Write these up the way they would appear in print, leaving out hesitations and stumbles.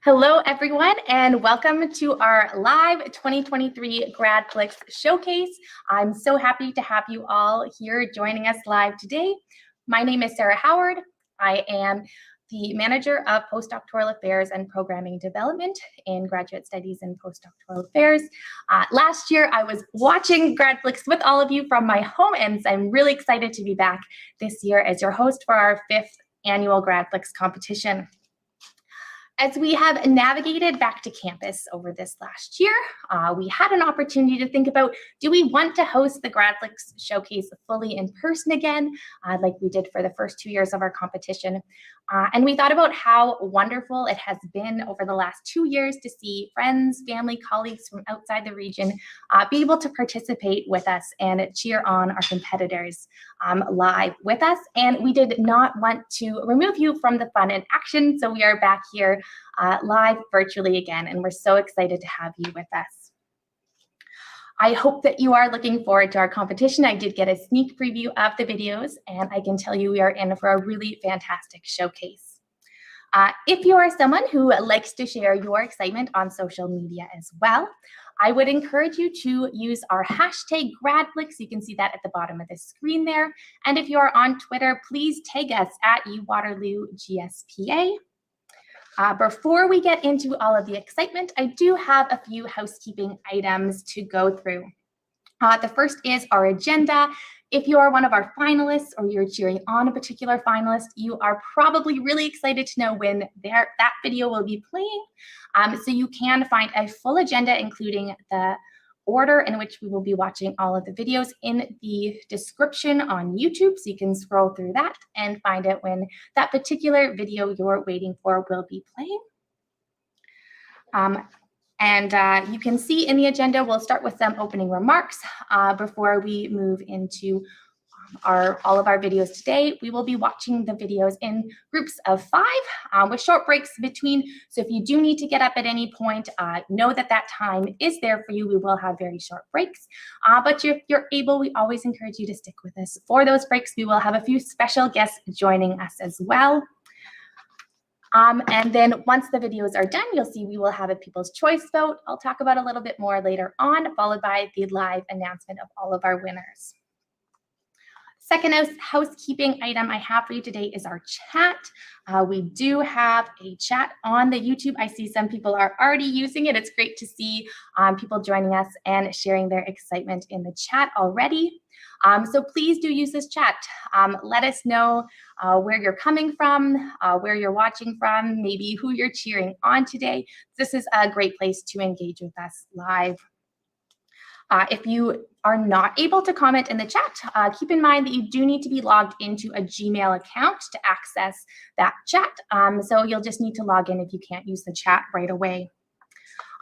Hello, everyone, and welcome to our live 2023 GRADflix Showcase. I'm so happy to have you all here joining us live today. My name is Sarah Howard. I am the Manager of Postdoctoral Affairs and Programming Development in Graduate Studies and Postdoctoral Affairs. Last year, I was watching GRADflix with all of you from my home, and so I'm really excited to be back this year as your host for our 5th annual GRADflix competition. As we have navigated back to campus over this last year, we had an opportunity to think about, do we want to host the GRADflix Showcase fully in person again, like we did for the first 2 years of our competition? And we thought about how wonderful it has been over the last 2 years to see friends, family, colleagues from outside the region be able to participate with us and cheer on our competitors live with us. And we did not want to remove you from the fun and action, so we are back here live virtually again, and we're so excited to have you with us. I hope that you are looking forward to our competition. I did get a sneak preview of the videos, and I can tell you we are in for a really fantastic showcase. If you are someone who likes to share your excitement on social media as well, I would encourage you to use our hashtag GRADflix. You can see that at the bottom of the screen there. And if you are on Twitter, please tag us at Waterloo GSPA. Before we get into all of the excitement, I do have a few housekeeping items to go through. The first is our agenda. If you are one of our finalists or you're cheering on a particular finalist, you are probably really excited to know when that video will be playing. So you can find a full agenda, including the order in which we will be watching all of the videos, in the description on YouTube, so you can scroll through that and find out when that particular video you're waiting for will be playing. You can see in the agenda, we'll start with some opening remarks before we move into all of our videos today. We will be watching the videos in groups of 5 with short breaks between. So if you do need to get up at any point, know that that time is there for you. We will have very short breaks. But if you're able, we always encourage you to stick with us for those breaks. We will have a few special guests joining us as well. And then once the videos are done, you'll see we will have a People's Choice vote. I'll talk about a little bit more later on, followed by the live announcement of all of our winners. Second housekeeping item I have for you today is our chat. We do have a chat on the YouTube. I see some people are already using it. It's great to see people joining us and sharing their excitement in the chat already. So please do use this chat. Let us know where you're coming from, where you're watching from, maybe who you're cheering on today. This is a great place to engage with us live. If you are not able to comment in the chat, keep in mind that you do need to be logged into a Gmail account to access that chat. So you'll just need to log in if you can't use the chat right away.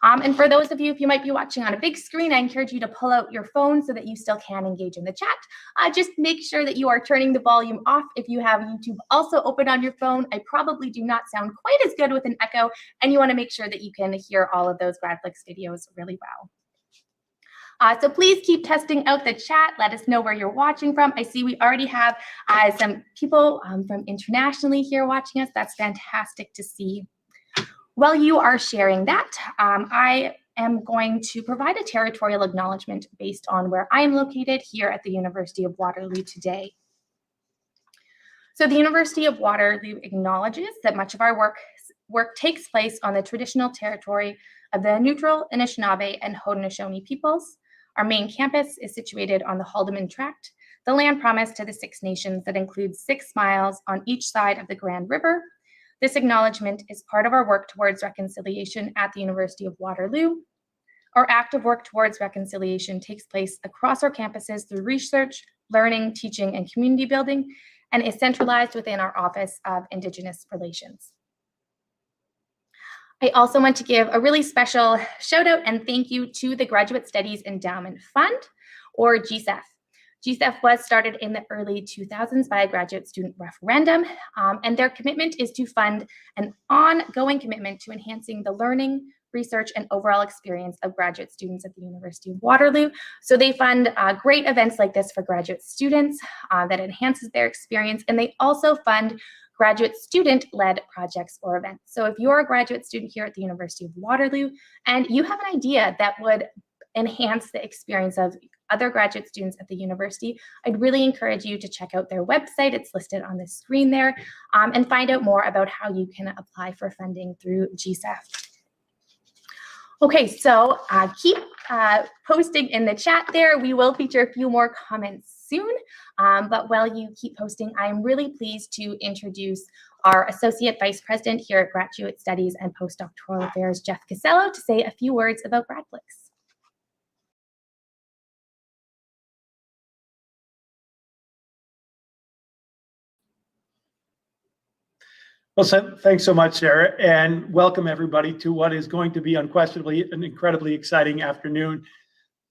And for those of you, if you might be watching on a big screen, I encourage you to pull out your phone so that you still can engage in the chat. Just make sure that you are turning the volume off if you have YouTube also open on your phone. I probably do not sound quite as good with an echo, and you want to make sure that you can hear all of those GRADflix videos really well. So please keep testing out the chat. Let us know where you're watching from. I see we already have some people from internationally here watching us. That's fantastic to see. While you are sharing that, I am going to provide a territorial acknowledgement based on where I am located here at the University of Waterloo today. So the University of Waterloo acknowledges that much of our work takes place on the traditional territory of the Neutral, Anishinaabe, and Haudenosaunee peoples. Our main campus is situated on the Haldimand Tract, the land promised to the 6 nations that includes 6 miles on each side of the Grand River. This acknowledgement is part of our work towards reconciliation at the University of Waterloo. Our active work towards reconciliation takes place across our campuses through research, learning, teaching, and community building, and is centralized within our Office of Indigenous Relations. I also want to give a really special shout out and thank you to the Graduate Studies Endowment Fund, or GSEF. GSEF was started in the early 2000s by a graduate student referendum, and their commitment is to fund an ongoing commitment to enhancing the learning, research, and overall experience of graduate students at the University of Waterloo. So they fund great events like this for graduate students that enhances their experience, and they also fund graduate student-led projects or events. So if you're a graduate student here at the University of Waterloo and you have an idea that would enhance the experience of other graduate students at the university, I'd really encourage you to check out their website. It's listed on the screen there, and find out more about how you can apply for funding through GSAF. Okay, so keep posting in the chat there. We will feature a few more comments soon, but while you keep posting, I'm really pleased to introduce our Associate Vice President here at Graduate Studies and Postdoctoral Affairs, Jeff Casello, to say a few words about GRADflix. Well, thanks so much, Sarah, and welcome everybody to what is going to be unquestionably an incredibly exciting afternoon.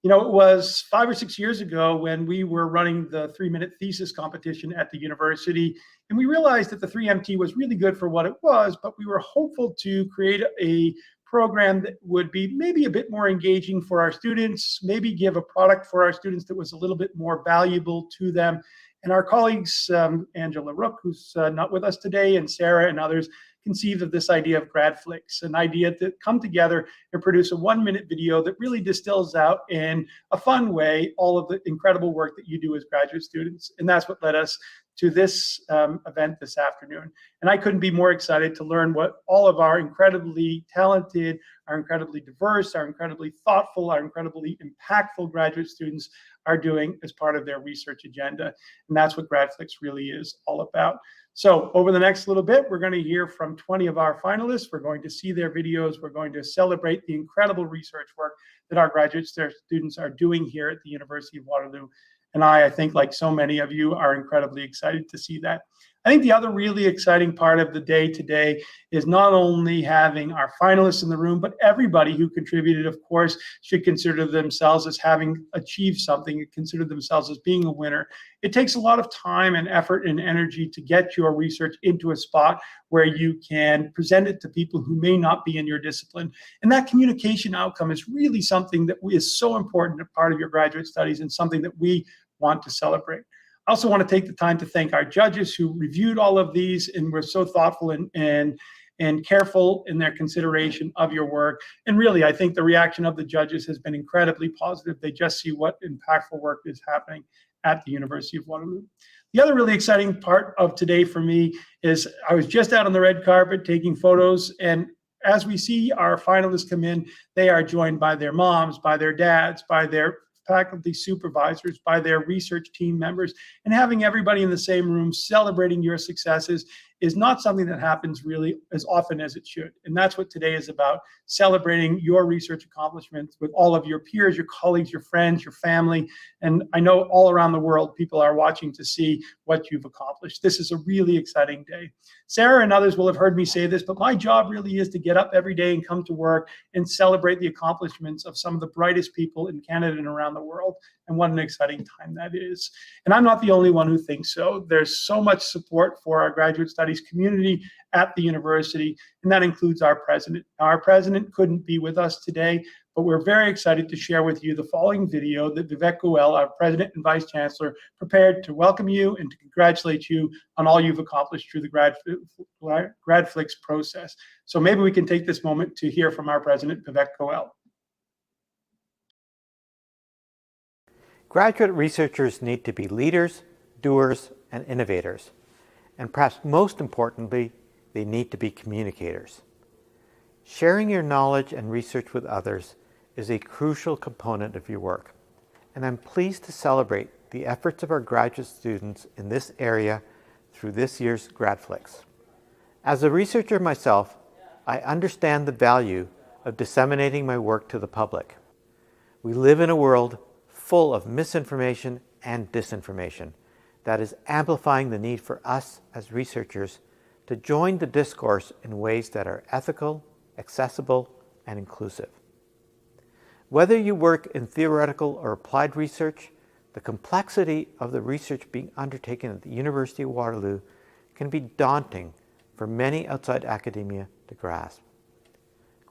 You know, it was 5 or 6 years ago when we were running the 3-minute thesis competition at the university, and we realized that the 3MT was really good for what it was, but we were hopeful to create a program that would be maybe a bit more engaging for our students, maybe give a product for our students that was a little bit more valuable to them. And our colleagues, Angela Rook, who's not with us today, and Sarah and others, conceived of this idea of GRADflix, an idea to come together and produce a 1-minute video that really distills out in a fun way all of the incredible work that you do as graduate students. And that's what led us to this event this afternoon. And I couldn't be more excited to learn what all of our incredibly talented, our incredibly diverse, our incredibly thoughtful, our incredibly impactful graduate students are doing as part of their research agenda. And that's what GRADflix really is all about. So over the next little bit, we're going to hear from 20 of our finalists. We're going to see their videos. We're going to celebrate the incredible research work that our graduate students are doing here at the University of Waterloo. And I think, like so many of you, are incredibly excited to see that. I think the other really exciting part of the day today is not only having our finalists in the room, but everybody who contributed, of course, should consider themselves as having achieved something, consider themselves as being a winner. It takes a lot of time and effort and energy to get your research into a spot where you can present it to people who may not be in your discipline. And that communication outcome is really something that is so important a part of your graduate studies and something that we want to celebrate. I also want to take the time to thank our judges who reviewed all of these and were so thoughtful and careful in their consideration of your work. And really, I think the reaction of the judges has been incredibly positive. They just see what impactful work is happening at the University of Waterloo. The other really exciting part of today for me is I was just out on the red carpet taking photos, and as we see our finalists come in, they are joined by their moms, by their dads, by their faculty supervisors, by their research team members, and having everybody in the same room celebrating your successes is not something that happens really as often as it should. And that's what today is about, celebrating your research accomplishments with all of your peers, your colleagues, your friends, your family. And I know all around the world, people are watching to see what you've accomplished. This is a really exciting day. Sarah and others will have heard me say this, but my job really is to get up every day and come to work and celebrate the accomplishments of some of the brightest people in Canada and around the world. And what an exciting time that is. And I'm not the only one who thinks so. There's so much support for our graduate studies community at the university, and that includes our president. Our president couldn't be with us today, but we're very excited to share with you the following video that Vivek Goel, our president and vice chancellor, prepared to welcome you and to congratulate you on all you've accomplished through the GRADflix process. So maybe we can take this moment to hear from our president, Vivek Goel. Graduate researchers need to be leaders, doers, and innovators. And perhaps most importantly, they need to be communicators. Sharing your knowledge and research with others is a crucial component of your work. And I'm pleased to celebrate the efforts of our graduate students in this area through this year's GRADflix. As a researcher myself, I understand the value of disseminating my work to the public. We live in a world full of misinformation and disinformation that is amplifying the need for us as researchers to join the discourse in ways that are ethical, accessible, and inclusive. Whether you work in theoretical or applied research, the complexity of the research being undertaken at the University of Waterloo can be daunting for many outside academia to grasp.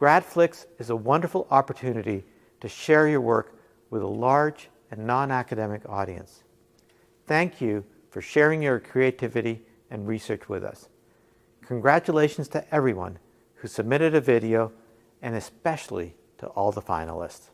GRADflix is a wonderful opportunity to share your work with a large and non-academic audience. Thank you for sharing your creativity and research with us. Congratulations to everyone who submitted a video, and especially to all the finalists.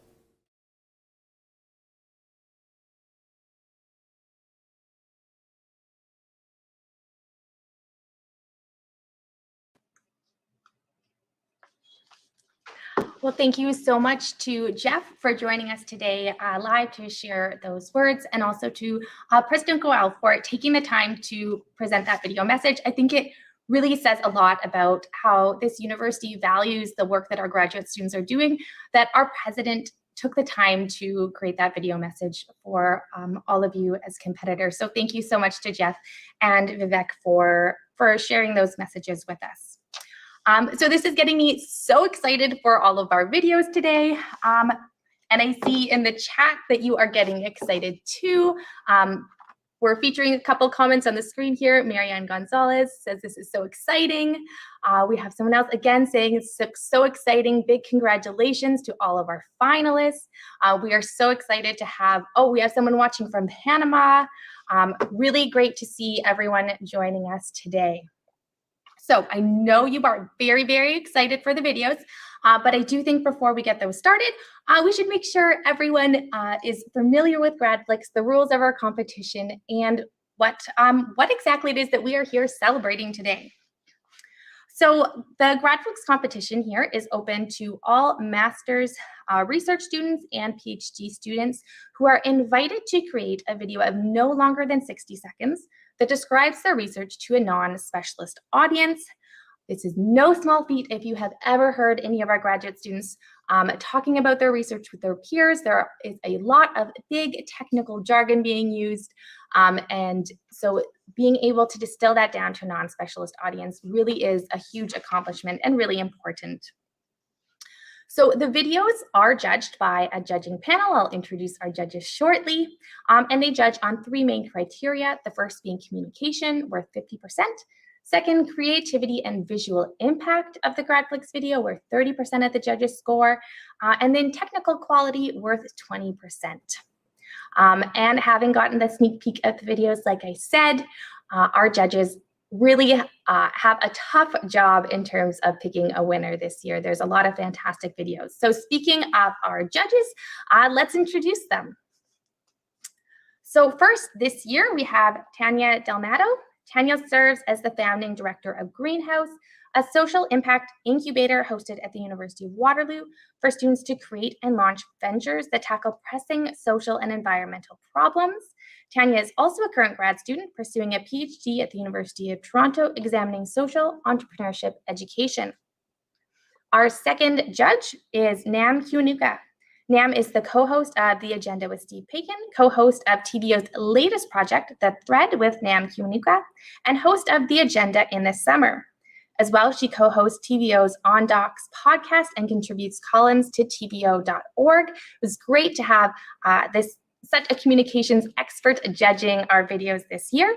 Well, thank you so much to Jeff for joining us today live to share those words, and also to President Goel for taking the time to present that video message. I think it really says a lot about how this university values the work that our graduate students are doing, that our president took the time to create that video message for all of you as competitors. So thank you so much to Jeff and Vivek for sharing those messages with us. So this is getting me so excited for all of our videos today. And I see in the chat that you are getting excited too. We're featuring a couple comments on the screen here. Marianne Gonzalez says this is so exciting. We have someone else again saying it's so exciting. Big congratulations to all of our finalists. We are so excited to have, we have someone watching from Panama. Really great to see everyone joining us today. So I know you are very, very excited for the videos, but I do think before we get those started, we should make sure everyone is familiar with GRADflix, the rules of our competition, and what exactly it is that we are here celebrating today. So the GRADflix competition here is open to all master's research students and PhD students who are invited to create a video of no longer than 60 seconds that describes their research to a non-specialist audience. This is no small feat. If you have ever heard any of our graduate students talking about their research with their peers, there is a lot of big technical jargon being used. And so being able to distill that down to a non-specialist audience really is a huge accomplishment and really important. So the videos are judged by a judging panel. I'll introduce our judges shortly. And they judge on three main criteria. The first being communication, worth 50%. Second, creativity and visual impact of the GRADflix video, worth 30% of the judges score. And then technical quality, worth 20%. And having gotten the sneak peek of the videos, like I said, our judges really have a tough job in terms of picking a winner this year. There's a lot of fantastic videos. So speaking of our judges, let's introduce them. So first, this year, we have Tanya Delmato. Tanya serves as the founding director of Greenhouse, a social impact incubator hosted at the University of Waterloo for students to create and launch ventures that tackle pressing social and environmental problems. Tanya is also a current grad student pursuing a PhD at the University of Toronto, examining social entrepreneurship education. Our second judge is Nam Kiwanuka. Nam is the co-host of The Agenda with Steve Paikin, co-host of TVO's latest project, The Thread with Nam Kiwanuka, and host of The Agenda in the Summer. As well, she co-hosts TVO's On Docs podcast and contributes columns to tvo.org. It was great to have such a communications expert judging our videos this year.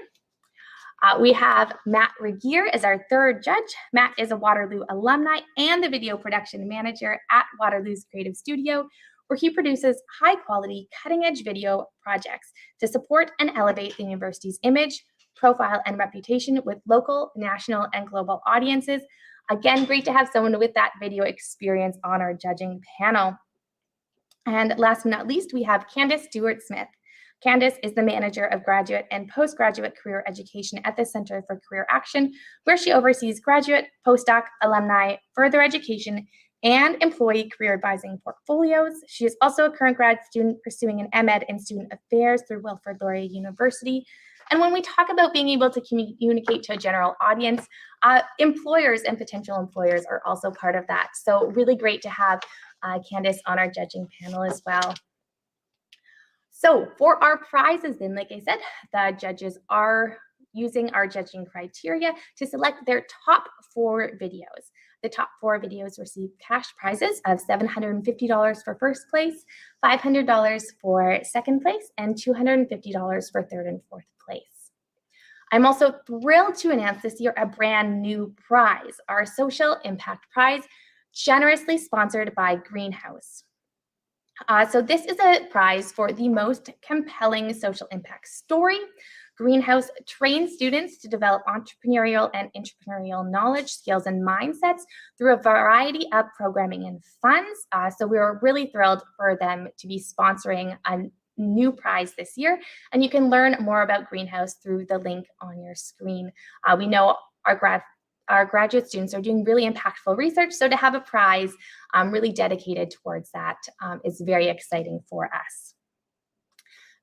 We have Matt Regier as our third judge. Matt is a Waterloo alumni and the video production manager at Waterloo's Creative Studio, where he produces high-quality, cutting-edge video projects to support and elevate the university's image, profile, and reputation with local, national, and global audiences. Again, great to have someone with that video experience on our judging panel. And last but not least, we have Candace Stewart-Smith. Candace is the manager of graduate and postgraduate career education at the Center for Career Action, where she oversees graduate, postdoc, alumni, further education, and employee career advising portfolios. She is also a current grad student pursuing an MEd in Student Affairs through Wilfrid Laurier University. And when we talk about being able to communicate to a general audience, employers and potential employers are also part of that. So really great to have Candace on our judging panel as well. So for our prizes then, like I said, the judges are using our judging criteria to select their top 4 videos. The top 4 videos receive cash prizes of $750 for first place, $500 for second place, and $250 for third and fourth place. I'm also thrilled to announce this year a brand new prize, our Social Impact Prize, generously sponsored by Greenhouse. So this is a prize for the most compelling social impact story. Greenhouse trains students to develop entrepreneurial and intrapreneurial knowledge, skills, and mindsets through a variety of programming and funds. So we were really thrilled for them to be sponsoring a new prize this year. And you can learn more about Greenhouse through the link on your screen. We know our graduate students are doing really impactful research, so to have a prize really dedicated towards that is very exciting for us.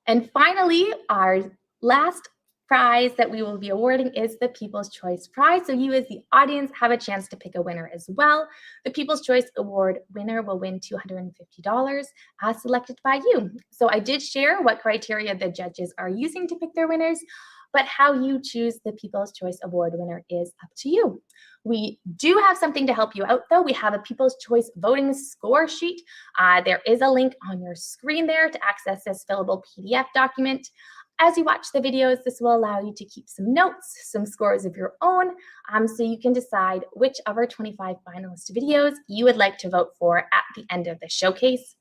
And finally, our last prize that we will be awarding is the People's Choice Prize. So you as the audience have a chance to pick a winner as well. The People's Choice Award winner will win $250 as selected by you. So I did share what criteria the judges are using to pick their winners, but how you choose the People's Choice Award winner is up to you. We do have something to help you out, though. We have a People's Choice voting score sheet. There is a link on your screen there to access this fillable PDF document. As you watch the videos, this will allow you to keep some notes, some scores of your own, so you can decide which of our 25 finalist videos you would like to vote for at the end of the showcase.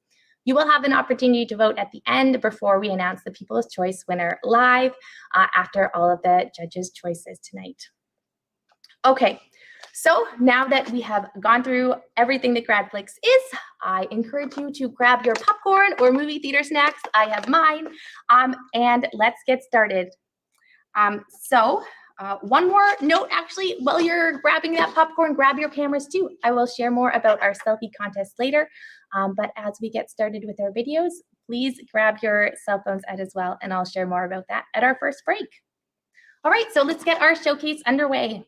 You will have an opportunity to vote at the end before we announce the People's Choice winner live after all of the judges' choices tonight. Okay, so now that we have gone through everything that GRADflix is, I encourage you to grab your popcorn or movie theater snacks. I have mine, and let's get started. One more note, actually, while you're grabbing that popcorn, grab your cameras too. I will share more about our selfie contest later, but as we get started with our videos, please grab your cell phones out as well, and I'll share more about that at our first break. All right, so let's get our showcase underway.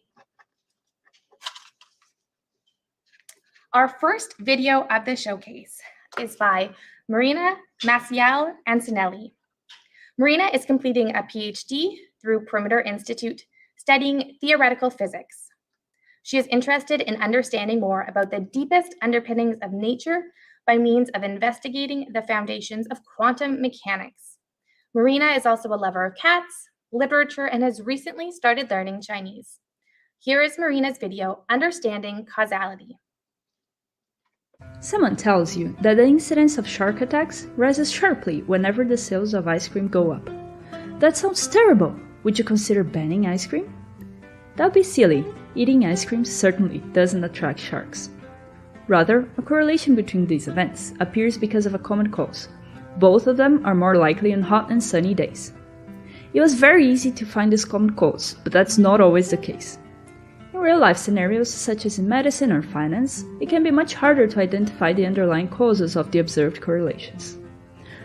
Our first video of the showcase is by Marina Maciel Ancinelli. Marina is completing a PhD through Perimeter Institute, studying theoretical physics. She is interested in understanding more about the deepest underpinnings of nature by means of investigating the foundations of quantum mechanics. Marina is also a lover of cats, literature, and has recently started learning Chinese. Here is Marina's video, Understanding Causality. Someone tells you that the incidence of shark attacks rises sharply whenever the sales of ice cream go up. That sounds terrible. Would you consider banning ice cream? That'd be silly. Eating ice cream certainly doesn't attract sharks. Rather, a correlation between these events appears because of a common cause. Both of them are more likely on hot and sunny days. It was very easy to find this common cause, but that's not always the case. In real-life scenarios, such as in medicine or finance, it can be much harder to identify the underlying causes of the observed correlations.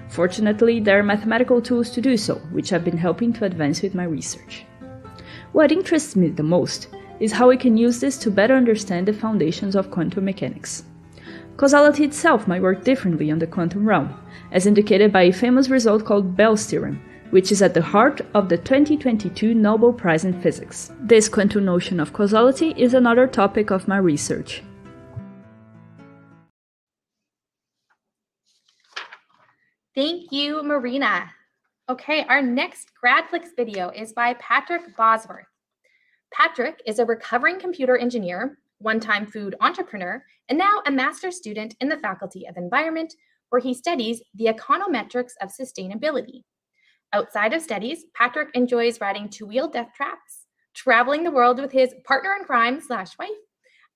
Fortunately, there are mathematical tools to do so, which have been helping to advance with my research. What interests me the most is how we can use this to better understand the foundations of quantum mechanics. Causality itself might work differently on the quantum realm, as indicated by a famous result called Bell's theorem, which is at the heart of the 2022 Nobel Prize in Physics. This quantum notion of causality is another topic of my research. Thank you, Marina. Okay, our next GRADflix video is by Patrick Bosworth. Patrick is a recovering computer engineer, one-time food entrepreneur, and now a master's student in the Faculty of Environment, where he studies the econometrics of sustainability. Outside of studies, Patrick enjoys riding two-wheel death traps, traveling the world with his partner in crime / wife,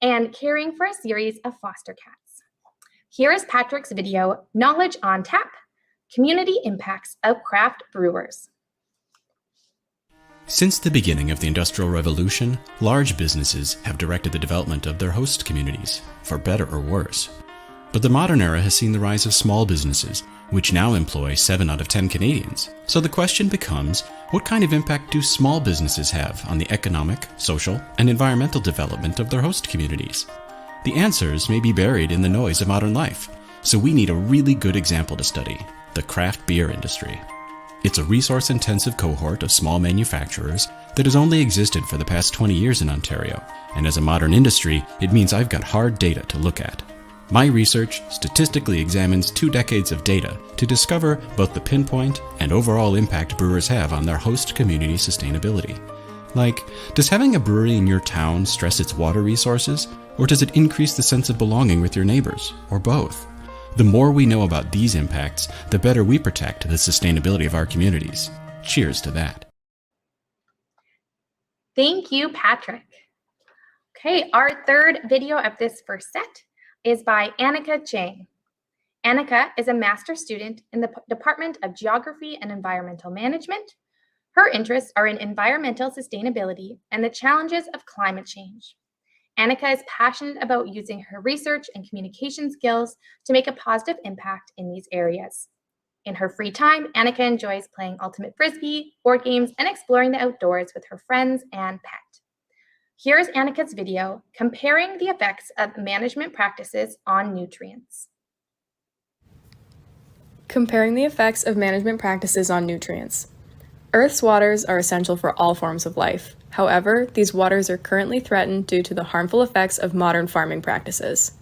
and caring for a series of foster cats. Here is Patrick's video, Knowledge on Tap, Community Impacts of Craft Brewers. Since the beginning of the Industrial Revolution, large businesses have directed the development of their host communities, for better or worse. But the modern era has seen the rise of small businesses, which now employ 7 out of 10 Canadians. So the question becomes, what kind of impact do small businesses have on the economic, social, and environmental development of their host communities? The answers may be buried in the noise of modern life, so we need a really good example to study: the craft beer industry. It's a resource-intensive cohort of small manufacturers that has only existed for the past 20 years in Ontario, and as a modern industry, it means I've got hard data to look at. My research statistically examines 2 decades of data to discover both the pinpoint and overall impact brewers have on their host community sustainability. Like, does having a brewery in your town stress its water resources, or does it increase the sense of belonging with your neighbors, or both? The more we know about these impacts, the better we protect the sustainability of our communities. Cheers to that. Thank you, Patrick. Okay, our third video of this first set is by Annika Chang. Annika is a master's student in the Department of Geography and Environmental Management. Her interests are in environmental sustainability and the challenges of climate change. Annika is passionate about using her research and communication skills to make a positive impact in these areas. In her free time, Annika enjoys playing ultimate frisbee, board games, and exploring the outdoors with her friends and pet. Here is Annika's video comparing the effects of management practices on nutrients. Comparing the effects of management practices on nutrients. Earth's waters are essential for all forms of life. However, these waters are currently threatened due to the harmful effects of modern farming practices.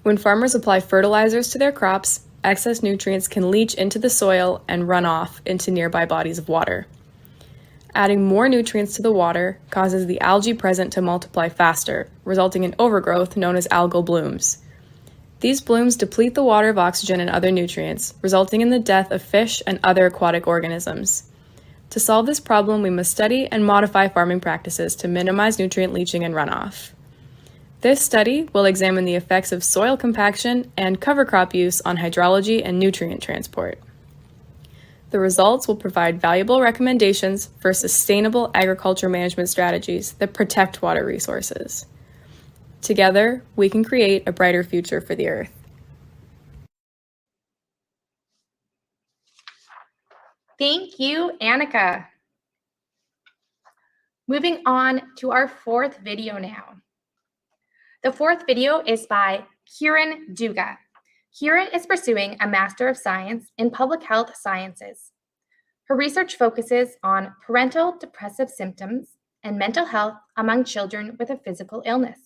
When farmers apply fertilizers to their crops, excess nutrients can leach into the soil and run off into nearby bodies of water. Adding more nutrients to the water causes the algae present to multiply faster, resulting in overgrowth known as algal blooms. These blooms deplete the water of oxygen and other nutrients, resulting in the death of fish and other aquatic organisms. To solve this problem, we must study and modify farming practices to minimize nutrient leaching and runoff. This study will examine the effects of soil compaction and cover crop use on hydrology and nutrient transport. The results will provide valuable recommendations for sustainable agriculture management strategies that protect water resources. Together, we can create a brighter future for the Earth. Thank you, Annika. Moving on to our fourth video now. The fourth video is by Kiran Duga. Kiran is pursuing a Master of Science in Public Health Sciences. Her research focuses on parental depressive symptoms and mental health among children with a physical illness.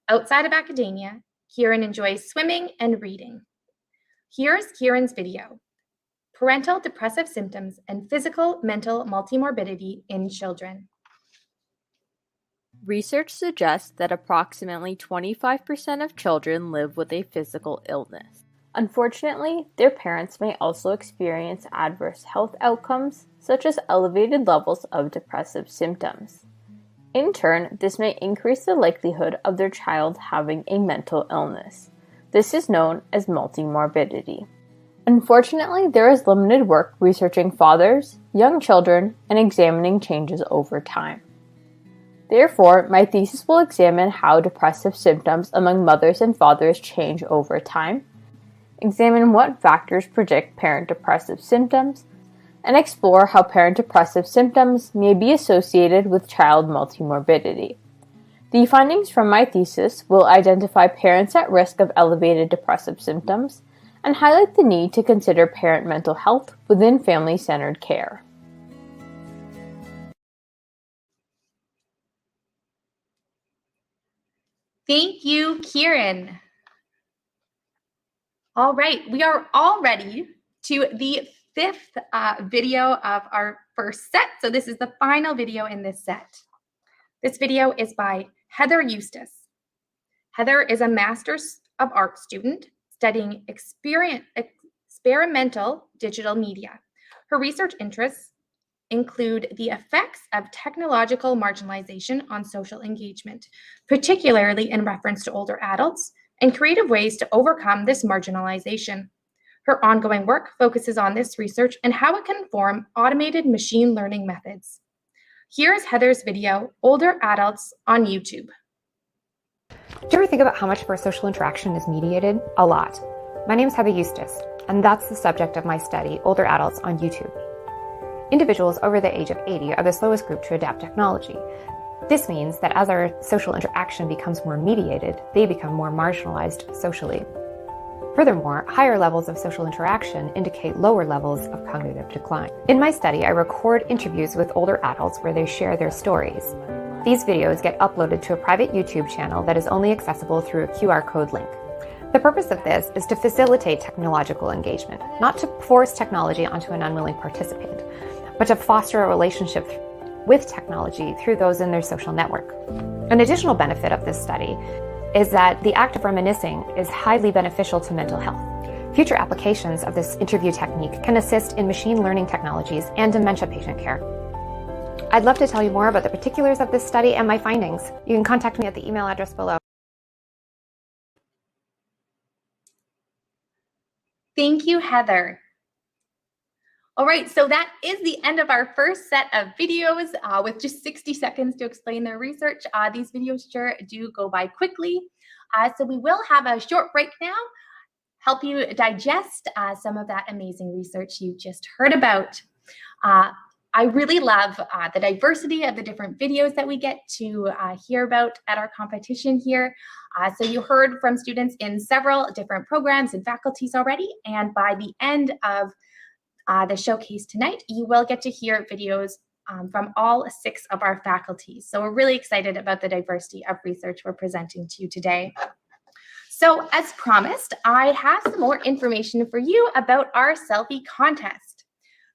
Outside of academia, Kiran enjoys swimming and reading. Here's Kiran's video, Parental Depressive Symptoms and Physical Mental Multimorbidity in Children. Research suggests that approximately 25% of children live with a physical illness. Unfortunately, their parents may also experience adverse health outcomes, such as elevated levels of depressive symptoms. In turn, this may increase the likelihood of their child having a mental illness. This is known as multimorbidity. Unfortunately, there is limited work researching fathers, young children, and examining changes over time. Therefore, my thesis will examine how depressive symptoms among mothers and fathers change over time, examine what factors predict parent depressive symptoms, and explore how parent depressive symptoms may be associated with child multimorbidity. The findings from my thesis will identify parents at risk of elevated depressive symptoms and highlight the need to consider parent mental health within family-centered care. Thank you, Kiran. All right, we are all ready to the fifth video of our first set. So this is the final video in this set. This video is by Heather Eustace. Heather is a Master's of Arts student studying experimental digital media. Her research interests include the effects of technological marginalization on social engagement, particularly in reference to older adults, and creative ways to overcome this marginalization. Her ongoing work focuses on this research and how it can inform automated machine learning methods. Here is Heather's video, Older Adults on YouTube. Do you ever think about how much of our social interaction is mediated? A lot. My name is Heather Eustace, and that's the subject of my study, Older Adults on YouTube. Individuals over the age of 80 are the slowest group to adapt technology. This means that as our social interaction becomes more mediated, they become more marginalized socially. Furthermore, higher levels of social interaction indicate lower levels of cognitive decline. In my study, I record interviews with older adults where they share their stories. These videos get uploaded to a private YouTube channel that is only accessible through a QR code link. The purpose of this is to facilitate technological engagement, not to force technology onto an unwilling participant, but to foster a relationship with technology through those in their social network. An additional benefit of this study is that the act of reminiscing is highly beneficial to mental health. Future applications of this interview technique can assist in machine learning technologies and dementia patient care. I'd love to tell you more about the particulars of this study and my findings. You can contact me at the email address below. Thank you, Heather. All right, so that is the end of our first set of videos with just 60 seconds to explain their research. These videos sure do go by quickly. So we will have a short break now, help you digest some of that amazing research you just heard about. I really love the diversity of the different videos that we get to hear about at our competition here. So you heard from students in several different programs and faculties already, and by the end of the showcase tonight, you will get to hear videos from all 6 of our faculties. So we're really excited about the diversity of research we're presenting to you today. So as promised, I have some more information for you about our selfie contest.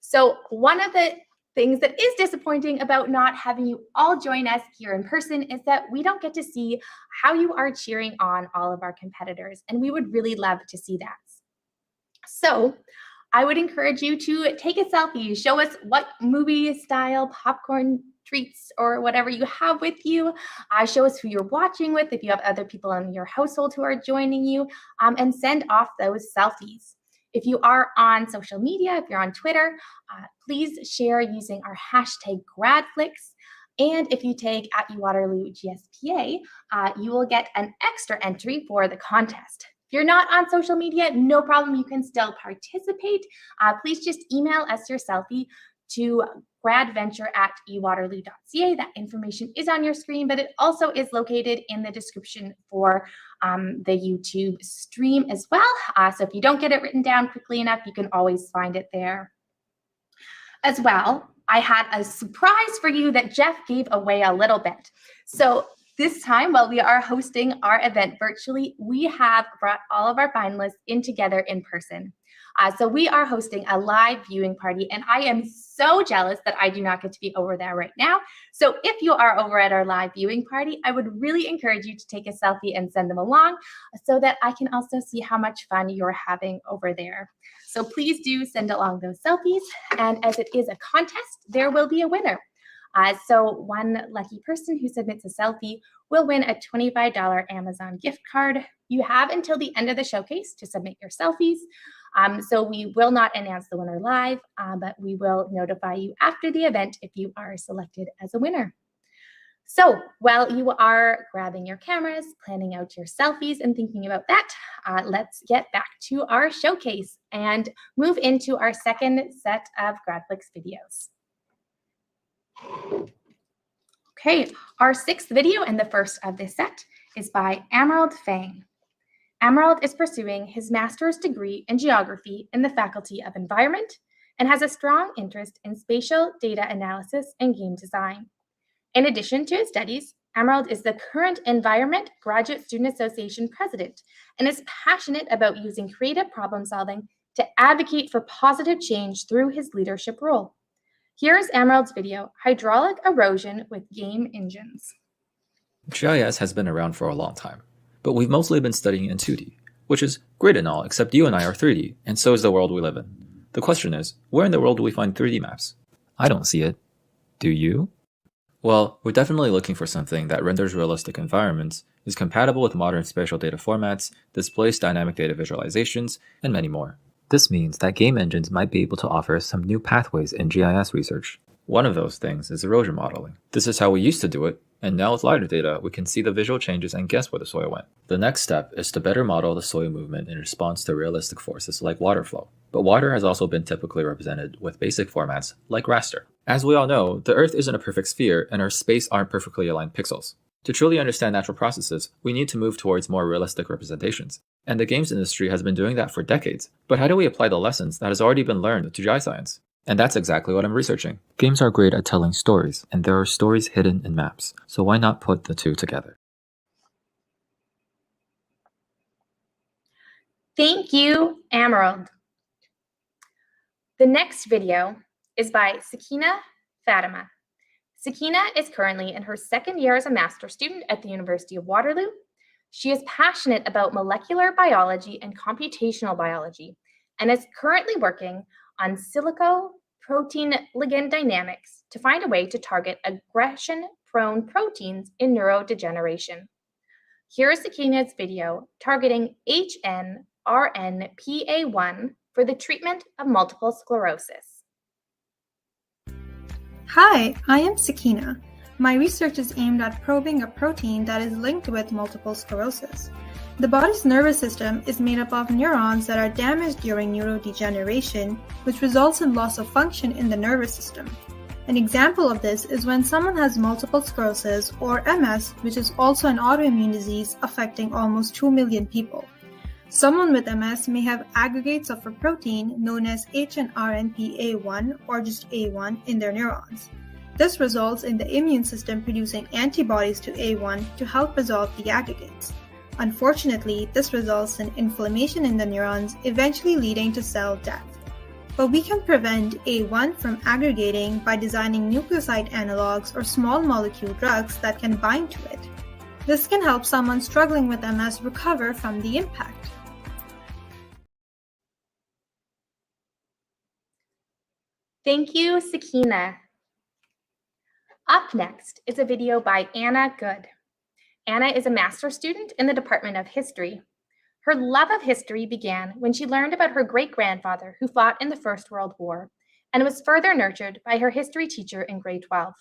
So one of the things that is disappointing about not having you all join us here in person is that we don't get to see how you are cheering on all of our competitors, and we would really love to see that. So I would encourage you to take a selfie, show us what movie style popcorn treats or whatever you have with you, show us who you're watching with, if you have other people in your household who are joining you, and send off those selfies. If you are on social media, if you're on Twitter, please share using our hashtag GRADflix. And if you tag at Waterloo GSPA, you will get an extra entry for the contest. If you're not on social media, no problem, you can still participate. Please just email us your selfie to gradventure@ewaterloo.ca. That information is on your screen, but it also is located in the description for the YouTube stream as well. So if you don't get it written down quickly enough, you can always find it there. As well, I had a surprise for you that Jeff gave away a little bit. So this time, while we are hosting our event virtually, we have brought all of our finalists in together in person. So we are hosting a live viewing party, and I am so jealous that I do not get to be over there right now. So if you are over at our live viewing party, I would really encourage you to take a selfie and send them along so that I can also see how much fun you're having over there. So please do send along those selfies, and as it is a contest, there will be a winner. So one lucky person who submits a selfie will win a $25 Amazon gift card. You have until the end of the showcase to submit your selfies. So we will not announce the winner live, but we will notify you after the event if you are selected as a winner. So while you are grabbing your cameras, planning out your selfies and thinking about that, let's get back to our showcase and move into our second set of GRADflix videos. Okay, our 6th video and the first of this set is by Emerald Fang. Emerald is pursuing his master's degree in geography in the Faculty of Environment and has a strong interest in spatial data analysis and game design. In addition to his studies, Emerald is the current Environment Graduate Student Association president and is passionate about using creative problem solving to advocate for positive change through his leadership role. Here's Emerald's video, Hydraulic Erosion with Game Engines. GIS has been around for a long time, but we've mostly been studying in 2D, which is great and all, except you and I are 3D, and so is the world we live in. The question is, where in the world do we find 3D maps? I don't see it. Do you? Well, we're definitely looking for something that renders realistic environments, is compatible with modern spatial data formats, displays dynamic data visualizations, and many more. This means that game engines might be able to offer some new pathways in GIS research. One of those things is erosion modeling. This is how we used to do it, and now with LiDAR data, we can see the visual changes and guess where the soil went. The next step is to better model the soil movement in response to realistic forces like water flow. But water has also been typically represented with basic formats like raster. As we all know, the Earth isn't a perfect sphere, and our space aren't perfectly aligned pixels. To truly understand natural processes, we need to move towards more realistic representations. And the games industry has been doing that for decades. But how do we apply the lessons that has already been learned to geoscience? And that's exactly what I'm researching. Games are great at telling stories, and there are stories hidden in maps. So why not put the two together? Thank you, Emerald. The next video is by Sakina Fatima. Sakina is currently in her 2nd year as a master's student at the University of Waterloo. She is passionate about molecular biology and computational biology and is currently working on silico protein ligand dynamics to find a way to target aggression-prone proteins in neurodegeneration. Here is Sakina's video targeting HNRNPA1 for the treatment of multiple sclerosis. Hi, I am Sakina. My research is aimed at probing a protein that is linked with multiple sclerosis. The body's nervous system is made up of neurons that are damaged during neurodegeneration, which results in loss of function in the nervous system. An example of this is when someone has multiple sclerosis or MS, which is also an autoimmune disease affecting almost 2 million people. Someone with MS may have aggregates of a protein known as HNRNPA1 or just A1 in their neurons. This results in the immune system producing antibodies to A1 to help resolve the aggregates. Unfortunately, this results in inflammation in the neurons, eventually leading to cell death. But we can prevent A1 from aggregating by designing nucleoside analogs or small molecule drugs that can bind to it. This can help someone struggling with MS recover from the impact. Thank you, Sakina. Up next is a video by Anna Good. Anna is a master's student in the Department of History. Her love of history began when she learned about her great-grandfather who fought in the First World War and was further nurtured by her history teacher in grade 12.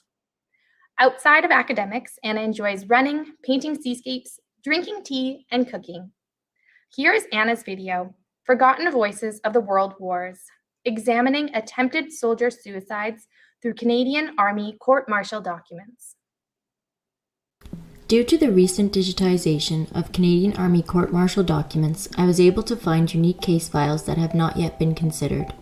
Outside of academics, Anna enjoys running, painting seascapes, drinking tea, and cooking. Here is Anna's video, Forgotten Voices of the World Wars, examining attempted soldier suicides through Canadian Army court-martial documents. Due to the recent digitization of Canadian Army court-martial documents, I was able to find unique case files that have not yet been considered.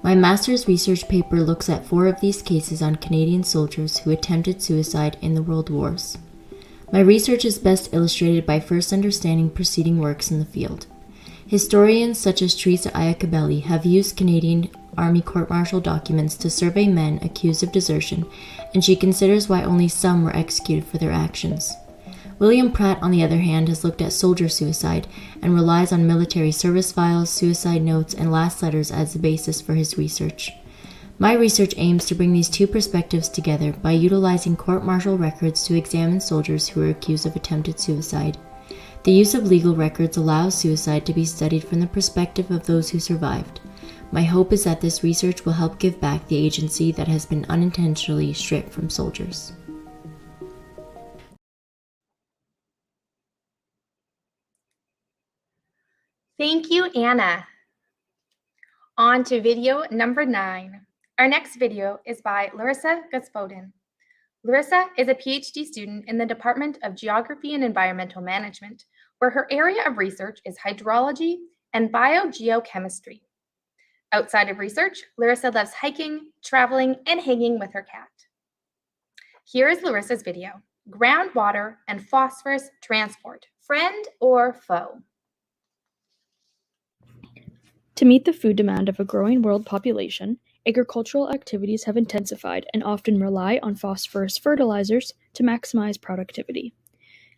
My master's research paper looks at 4 of these cases on Canadian soldiers who attempted suicide in the World Wars. My research is best illustrated by first understanding preceding works in the field. Historians such as Teresa Iacobelli have used Canadian Army court-martial documents to survey men accused of desertion, and she considers why only some were executed for their actions. William Pratt, on the other hand, has looked at soldier suicide and relies on military service files, suicide notes, and last letters as the basis for his research. My research aims to bring these 2 perspectives together by utilizing court-martial records to examine soldiers who are accused of attempted suicide. The use of legal records allows suicide to be studied from the perspective of those who survived. My hope is that this research will help give back the agency that has been unintentionally stripped from soldiers. Thank you, Anna. On to video number 9. Our next video is by Larissa Gospodin. Larissa is a PhD student in the Department of Geography and Environmental Management, where her area of research is hydrology and biogeochemistry. Outside of research, Larissa loves hiking, traveling, and hanging with her cat. Here is Larissa's video, Groundwater and Phosphorus Transport, Friend or Foe? To meet the food demand of a growing world population, agricultural activities have intensified and often rely on phosphorus fertilizers to maximize productivity.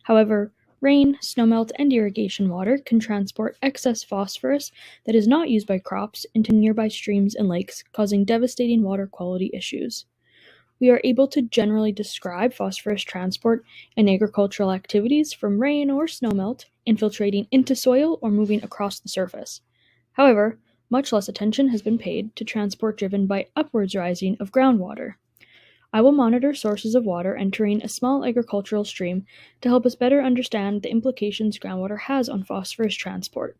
However, rain, snowmelt, and irrigation water can transport excess phosphorus that is not used by crops into nearby streams and lakes, causing devastating water quality issues. We are able to generally describe phosphorus transport in agricultural activities from rain or snowmelt infiltrating into soil or moving across the surface. However, much less attention has been paid to transport driven by upwards rising of groundwater. I will monitor sources of water entering a small agricultural stream to help us better understand the implications groundwater has on phosphorus transport,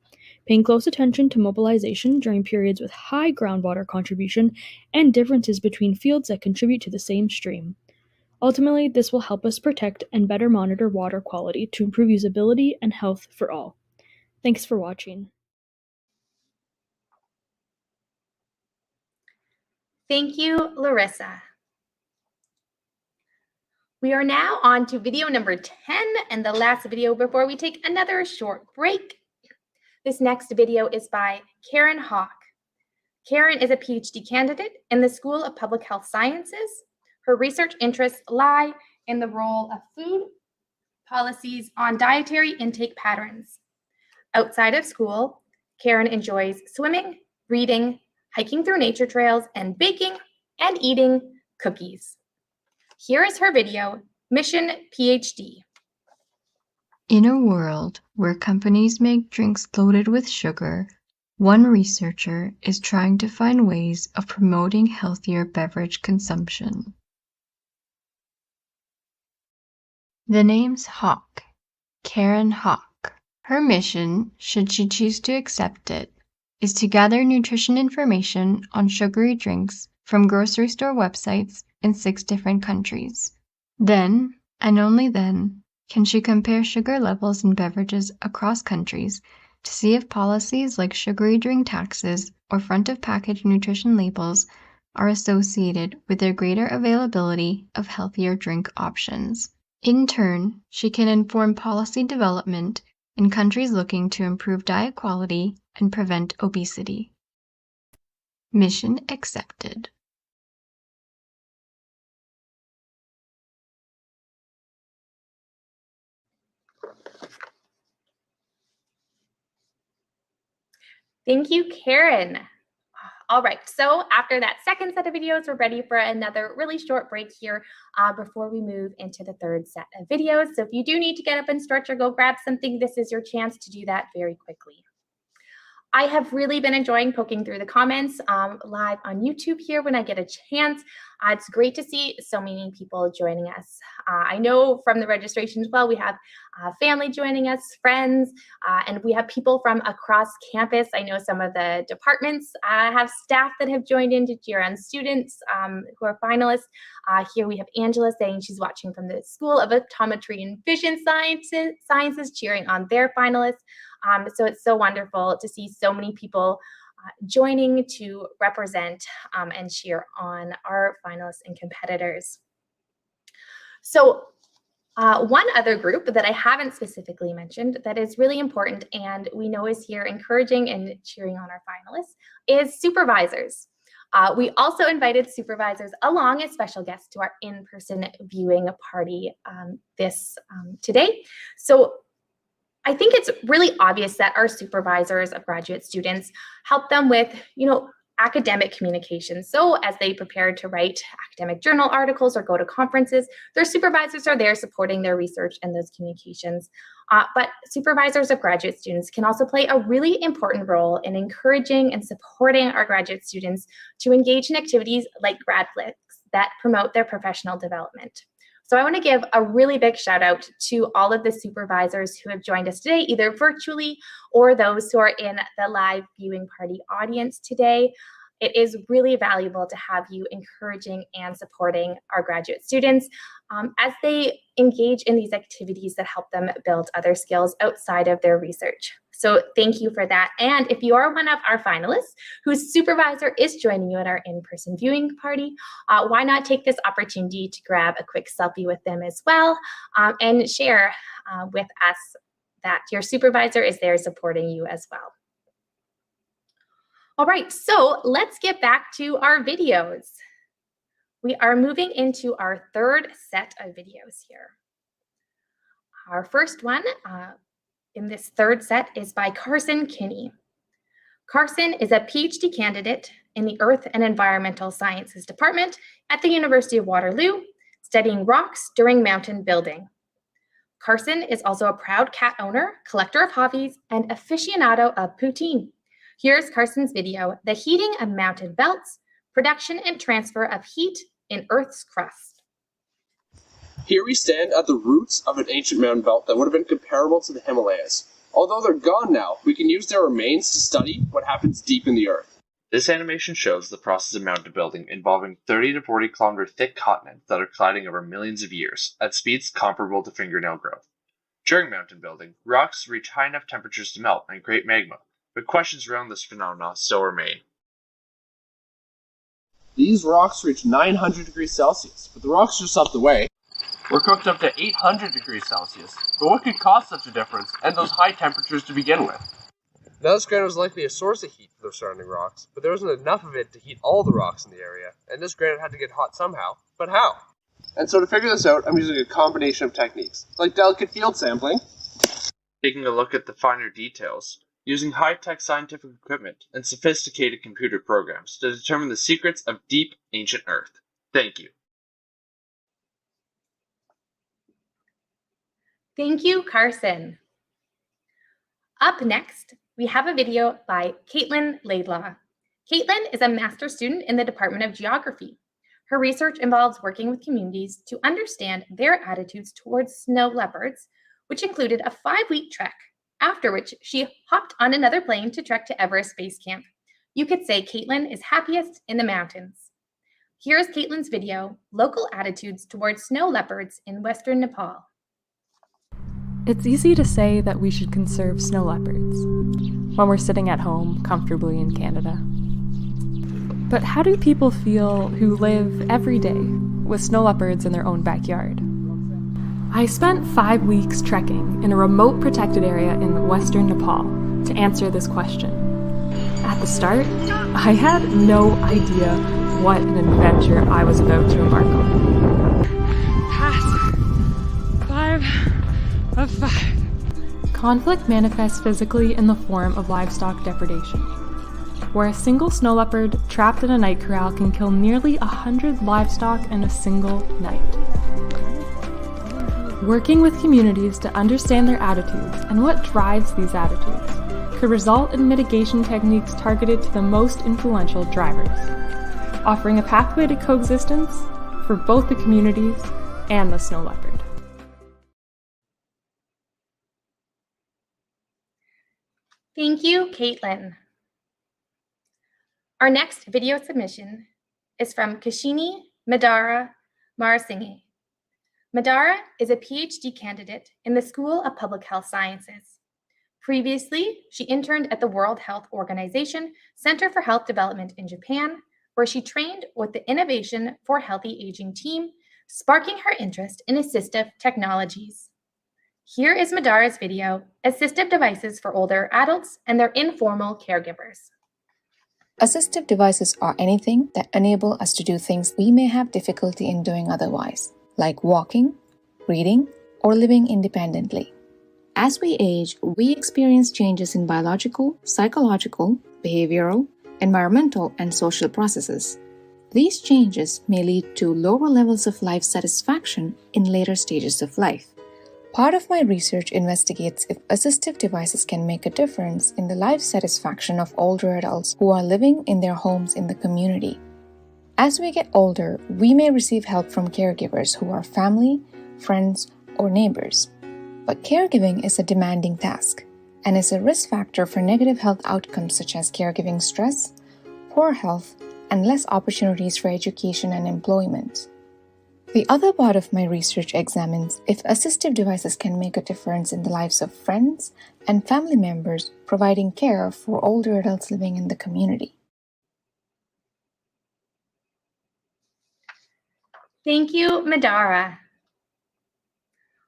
paying close attention to mobilization during periods with high groundwater contribution and differences between fields that contribute to the same stream. Ultimately, this will help us protect and better monitor water quality to improve usability and health for all. Thanks for watching. Thank you, Larissa. We are now on to video number 10 and the last video before we take another short break. This next video is by Karen Hawk. Karen is a PhD candidate in the School of Public Health Sciences. Her research interests lie in the role of food policies on dietary intake patterns. Outside of school, Karen enjoys swimming, reading, hiking through nature trails, and baking and eating cookies. Here is her video, Mission PhD. In a world where companies make drinks loaded with sugar, one researcher is trying to find ways of promoting healthier beverage consumption. The name's Hawk, Karen Hawk. Her mission, should she choose to accept it, is to gather nutrition information on sugary drinks from grocery store websites in 6 different countries. Then, and only then, can she compare sugar levels in beverages across countries to see if policies like sugary drink taxes or front-of-package nutrition labels are associated with their greater availability of healthier drink options. In turn, she can inform policy development in countries looking to improve diet quality and prevent obesity. Mission accepted. Thank you, Karen. All right, so after that second set of videos, we're ready for another really short break here before we move into the third set of videos. So if you do need to get up and stretch or go grab something, this is your chance to do that very quickly. I have really been enjoying poking through the comments live on YouTube here when I get a chance. It's great to see so many people joining us. I know from the registration as well, we have family joining us, friends, and we have people from across campus. I know some of the departments have staff that have joined in to cheer on students who are finalists. Here we have Angela saying she's watching from the School of Optometry and Vision Sciences cheering on their finalists. So it's so wonderful to see so many people joining to represent and cheer on our finalists and competitors. So one other group that I haven't specifically mentioned that is really important and we know is here encouraging and cheering on our finalists is supervisors. We also invited supervisors along as special guests to our in-person viewing party today. So I think it's really obvious that our supervisors of graduate students help them with, academic communication. So as they prepare to write academic journal articles or go to conferences, their supervisors are there supporting their research and those communications. But supervisors of graduate students can also play a really important role in encouraging and supporting our graduate students to engage in activities like GRADflix that promote their professional development. So I want to give a really big shout out to all of the supervisors who have joined us today, either virtually or those who are in the live viewing party audience today. It is really valuable to have you encouraging and supporting our graduate students as they engage in these activities that help them build other skills outside of their research. So thank you for that. And if you are one of our finalists whose supervisor is joining you at our in-person viewing party, why not take this opportunity to grab a quick selfie with them as well and share with us that your supervisor is there supporting you as well. All right, so let's get back to our videos. We are moving into our third set of videos here. Our first one in this third set is by Carson Kinney. Carson is a PhD candidate in the Earth and Environmental Sciences Department at the University of Waterloo, studying rocks during mountain building. Carson is also a proud cat owner, collector of hobbies, and aficionado of poutine. Here's Carson's video, The Heating of Mountain Belts, Production and Transfer of Heat in Earth's Crust. Here we stand at the roots of an ancient mountain belt that would have been comparable to the Himalayas. Although they're gone now, we can use their remains to study what happens deep in the earth. This animation shows the process of mountain building involving 30 to 40 kilometer thick continents that are colliding over millions of years at speeds comparable to fingernail growth. During mountain building, rocks reach high enough temperatures to melt and create magma, but questions around this phenomenon still remain. These rocks reach 900 degrees Celsius, but the rocks just up the way were cooked up to 800 degrees Celsius. But what could cause such a difference and those high temperatures to begin with? Now this granite was likely a source of heat for the surrounding rocks, but there wasn't enough of it to heat all the rocks in the area, and this granite had to get hot somehow. But how? And so to figure this out, I'm using a combination of techniques, like delicate field sampling, Taking a look at the finer details, using high-tech scientific equipment and sophisticated computer programs to determine the secrets of deep, ancient Earth. Thank you. Thank you, Carson. Up next, we have a video by Caitlin Laidlaw. Caitlin is a master's student in the Department of Geography. Her research involves working with communities to understand their attitudes towards snow leopards, which included a 5-week trek, after which she hopped on another plane to trek to Everest Base Camp. You could say Caitlin is happiest in the mountains. Here's Caitlin's video, Local Attitudes Towards Snow Leopards in Western Nepal. It's easy to say that we should conserve snow leopards when we're sitting at home comfortably in Canada. But how do people feel who live every day with snow leopards in their own backyard? I spent 5 weeks trekking in a remote protected area in western Nepal to answer this question. At the start, I had no idea what an adventure I was about to embark on. Pass 5 of 5. Conflict manifests physically in the form of livestock depredation, where a single snow leopard trapped in a night corral can kill nearly 100 livestock in a single night. Working with communities to understand their attitudes and what drives these attitudes could result in mitigation techniques targeted to the most influential drivers, offering a pathway to coexistence for both the communities and the snow leopard. Thank you, Caitlin. Our next video submission is from Kashini Madara Marasinghe. Madara is a PhD candidate in the School of Public Health Sciences. Previously, she interned at the World Health Organization Center for Health Development in Japan, where she trained with the Innovation for Healthy Aging team, sparking her interest in assistive technologies. Here is Madara's video, Assistive Devices for Older Adults and Their Informal Caregivers. Assistive devices are anything that enable us to do things we may have difficulty in doing otherwise, like walking, reading, or living independently. As we age, we experience changes in biological, psychological, behavioral, environmental, and social processes. These changes may lead to lower levels of life satisfaction in later stages of life. Part of my research investigates if assistive devices can make a difference in the life satisfaction of older adults who are living in their homes in the community. As we get older, we may receive help from caregivers who are family, friends, or neighbors. But caregiving is a demanding task and is a risk factor for negative health outcomes such as caregiving stress, poor health, and less opportunities for education and employment. The other part of my research examines if assistive devices can make a difference in the lives of friends and family members providing care for older adults living in the community. Thank you, Madara.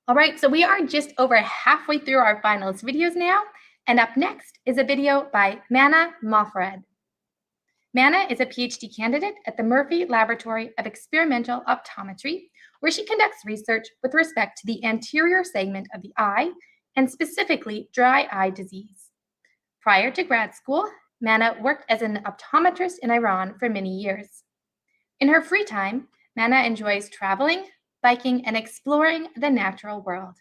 All right, so we are just over halfway through our finalist videos now, and up next is a video by Mana Mofrad. Mana is a PhD candidate at the Murphy Laboratory of Experimental Optometry, where she conducts research with respect to the anterior segment of the eye, and specifically dry eye disease. Prior to grad school, Mana worked as an optometrist in Iran for many years. In her free time, Mana enjoys traveling, biking, and exploring the natural world.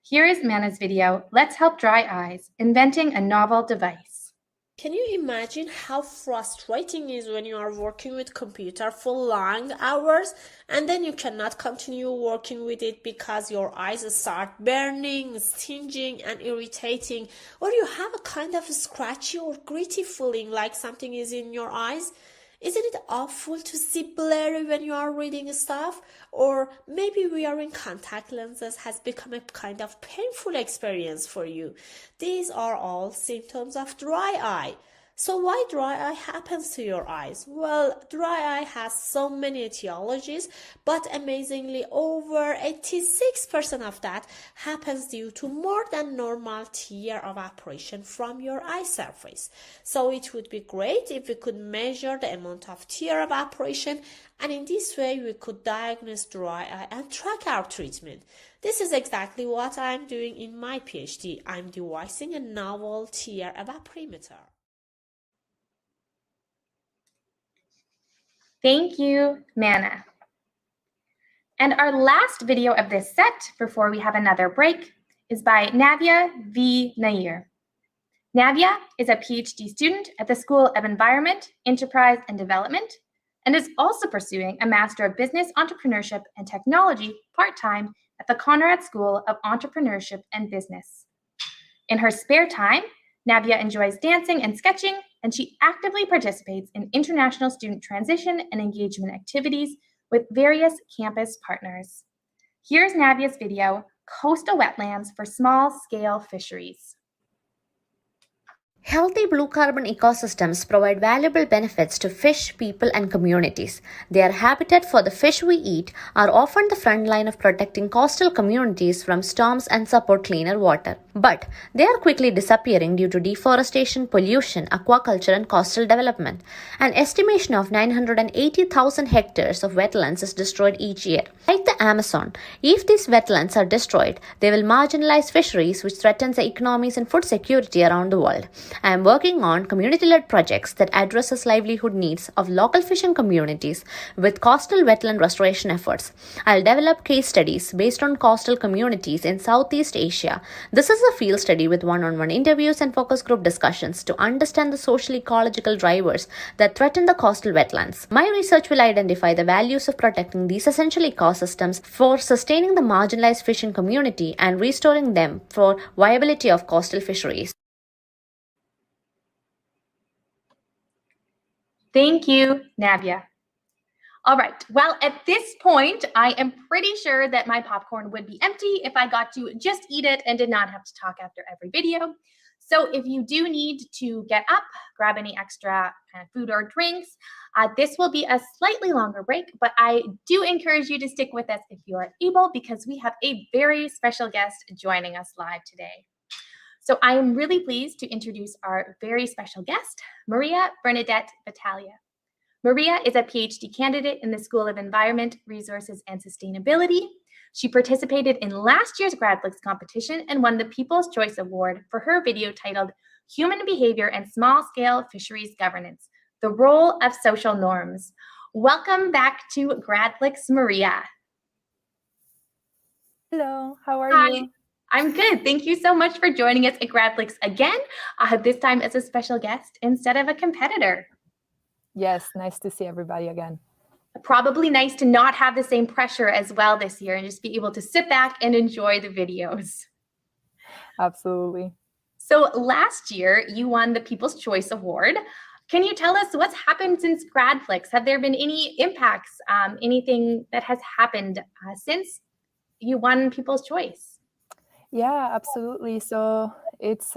Here is Mana's video, Let's Help Dry Eyes, Inventing a Novel Device. Can you imagine how frustrating it is when you are working with computer for long hours and then you cannot continue working with it because your eyes start burning, stinging, and irritating, or you have a kind of scratchy or gritty feeling like something is in your eyes? Isn't it awful to see blurry when you are reading stuff? Or maybe wearing contact lenses has become a kind of painful experience for you. These are all symptoms of dry eye. So why dry eye happens to your eyes? Well, dry eye has so many etiologies, but amazingly over 86% of that happens due to more than normal tear evaporation from your eye surface. So it would be great if we could measure the amount of tear evaporation, and in this way we could diagnose dry eye and track our treatment. This is exactly what I'm doing in my PhD. I'm devising a novel tear evaporimeter. Thank you, Mana. And our last video of this set, before we have another break, is by Navya V. Nair. Navya is a PhD student at the School of Environment, Enterprise, and Development, and is also pursuing a Master of Business, Entrepreneurship, and Technology part-time at the Conrad School of Entrepreneurship and Business. In her spare time, Navya enjoys dancing and sketching, and she actively participates in international student transition and engagement activities with various campus partners. Here's Navya's video, Coastal Wetlands for Small-Scale Fisheries. Healthy blue carbon ecosystems provide valuable benefits to fish, people, and communities. They are habitat for the fish we eat, are often the front line of protecting coastal communities from storms and support cleaner water. But they are quickly disappearing due to deforestation, pollution, aquaculture, and coastal development. An estimation of 980,000 hectares of wetlands is destroyed each year. Like the Amazon, if these wetlands are destroyed, they will marginalize fisheries, which threatens the economies and food security around the world. I am working on community-led projects that addresses livelihood needs of local fishing communities with coastal wetland restoration efforts. I'll develop case studies based on coastal communities in Southeast Asia. This is a field study with one-on-one interviews and focus group discussions to understand the social ecological drivers that threaten the coastal wetlands. My research will identify the values of protecting these essential ecosystems for sustaining the marginalized fishing community and restoring them for viability of coastal fisheries. Thank you, Navya. All right, well, at this point, I am pretty sure that my popcorn would be empty if I got to just eat it and did not have to talk after every video. So if you do need to get up, grab any extra food or drinks, this will be a slightly longer break, but I do encourage you to stick with us if you are able, because we have a very special guest joining us live today. So I am really pleased to introduce our very special guest, Maria Bernadette Battaglia. Maria is a PhD candidate in the School of Environment, Resources, and Sustainability. She participated in last year's GRADflix competition and won the People's Choice Award for her video titled Human Behavior and Small-Scale Fisheries Governance, The Role of Social Norms. Welcome back to GRADflix, Maria. Hello, how are you? I'm good. Thank you so much for joining us at GRADflix again, this time as a special guest instead of a competitor. Yes, nice to see everybody again. Probably nice to not have the same pressure as well this year and just be able to sit back and enjoy the videos. Absolutely. So last year, you won the People's Choice Award. Can you tell us what's happened since GRADflix? Have there been any impacts, anything that has happened since you won People's Choice? Yeah, absolutely. So it's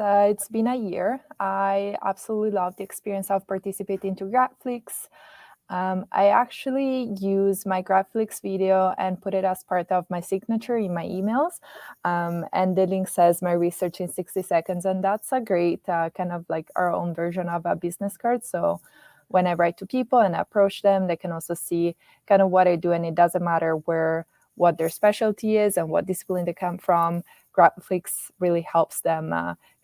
been a year. I absolutely love the experience of participating to GRADflix. I actually use my GRADflix video and put it as part of my signature in my emails. And the link says my research in 60 seconds. And that's a great kind of like our own version of a business card. So when I write to people and approach them, they can also see kind of what I do. And it doesn't matter what their specialty is and what discipline they come from. GRADflix really helps them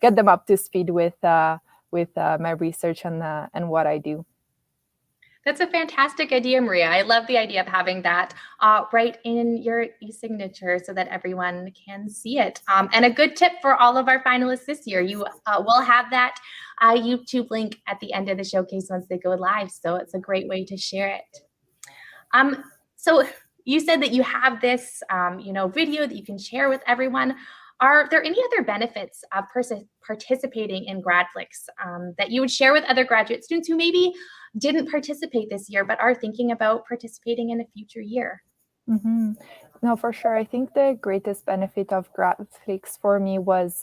get them up to speed with my research and what I do. That's a fantastic idea, Maria. I love the idea of having that right in your e-signature so that everyone can see it. And a good tip for all of our finalists this year, you will have that YouTube link at the end of the showcase once they go live. So it's a great way to share it. So you said that you have this video that you can share with everyone. Are there any other benefits of participating in GRADflix that you would share with other graduate students who maybe didn't participate this year but are thinking about participating in a future year? Mm-hmm. No, for sure. I think the greatest benefit of GRADflix for me was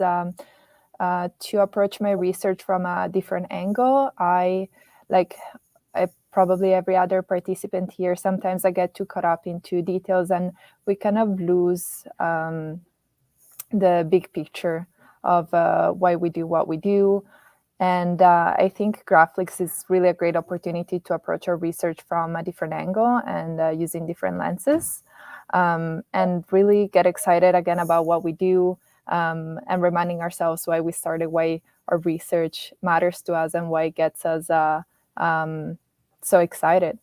to approach my research from a different angle. I probably every other participant here, sometimes I get too caught up into details and we kind of lose the big picture of why we do what we do. And I think GRADflix is really a great opportunity to approach our research from a different angle and using different lenses, and really get excited again about what we do, and reminding ourselves why we started, why our research matters to us, and why it gets us so excited.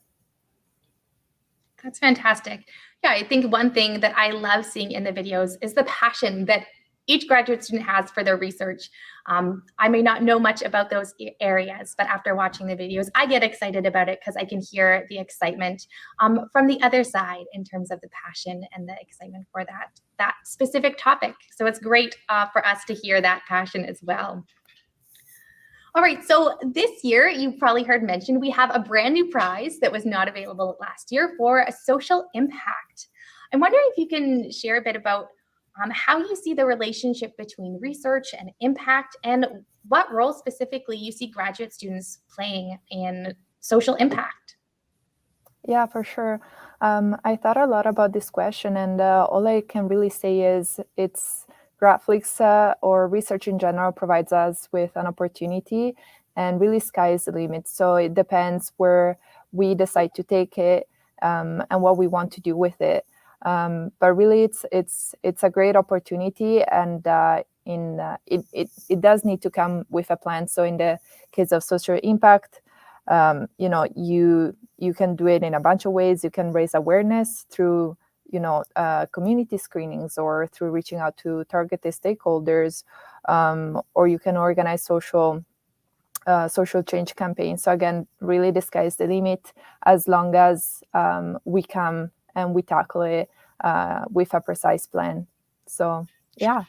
That's fantastic. Yeah, I think one thing that I love seeing in the videos is the passion that each graduate student has for their research. I may not know much about those areas, but after watching the videos, I get excited about it because I can hear the excitement from the other side in terms of the passion and the excitement for that specific topic. So it's great for us to hear that passion as well. All right, so this year, you've probably heard mentioned, we have a brand new prize that was not available last year for a social impact. I'm wondering if you can share a bit about how you see the relationship between research and impact, and what role specifically you see graduate students playing in social impact. Yeah, for sure. I thought a lot about this question, and all I can really say is GRADflix or research in general provides us with an opportunity, and really sky is the limit. So it depends where we decide to take it and what we want to do with it. But really, it's a great opportunity, and it does need to come with a plan. So in the case of social impact, you can do it in a bunch of ways. You can raise awareness through community screenings or through reaching out to targeted stakeholders, or you can organize social change campaigns. So again, really the sky is the limit as long as we come and we tackle it with a precise plan. So yeah.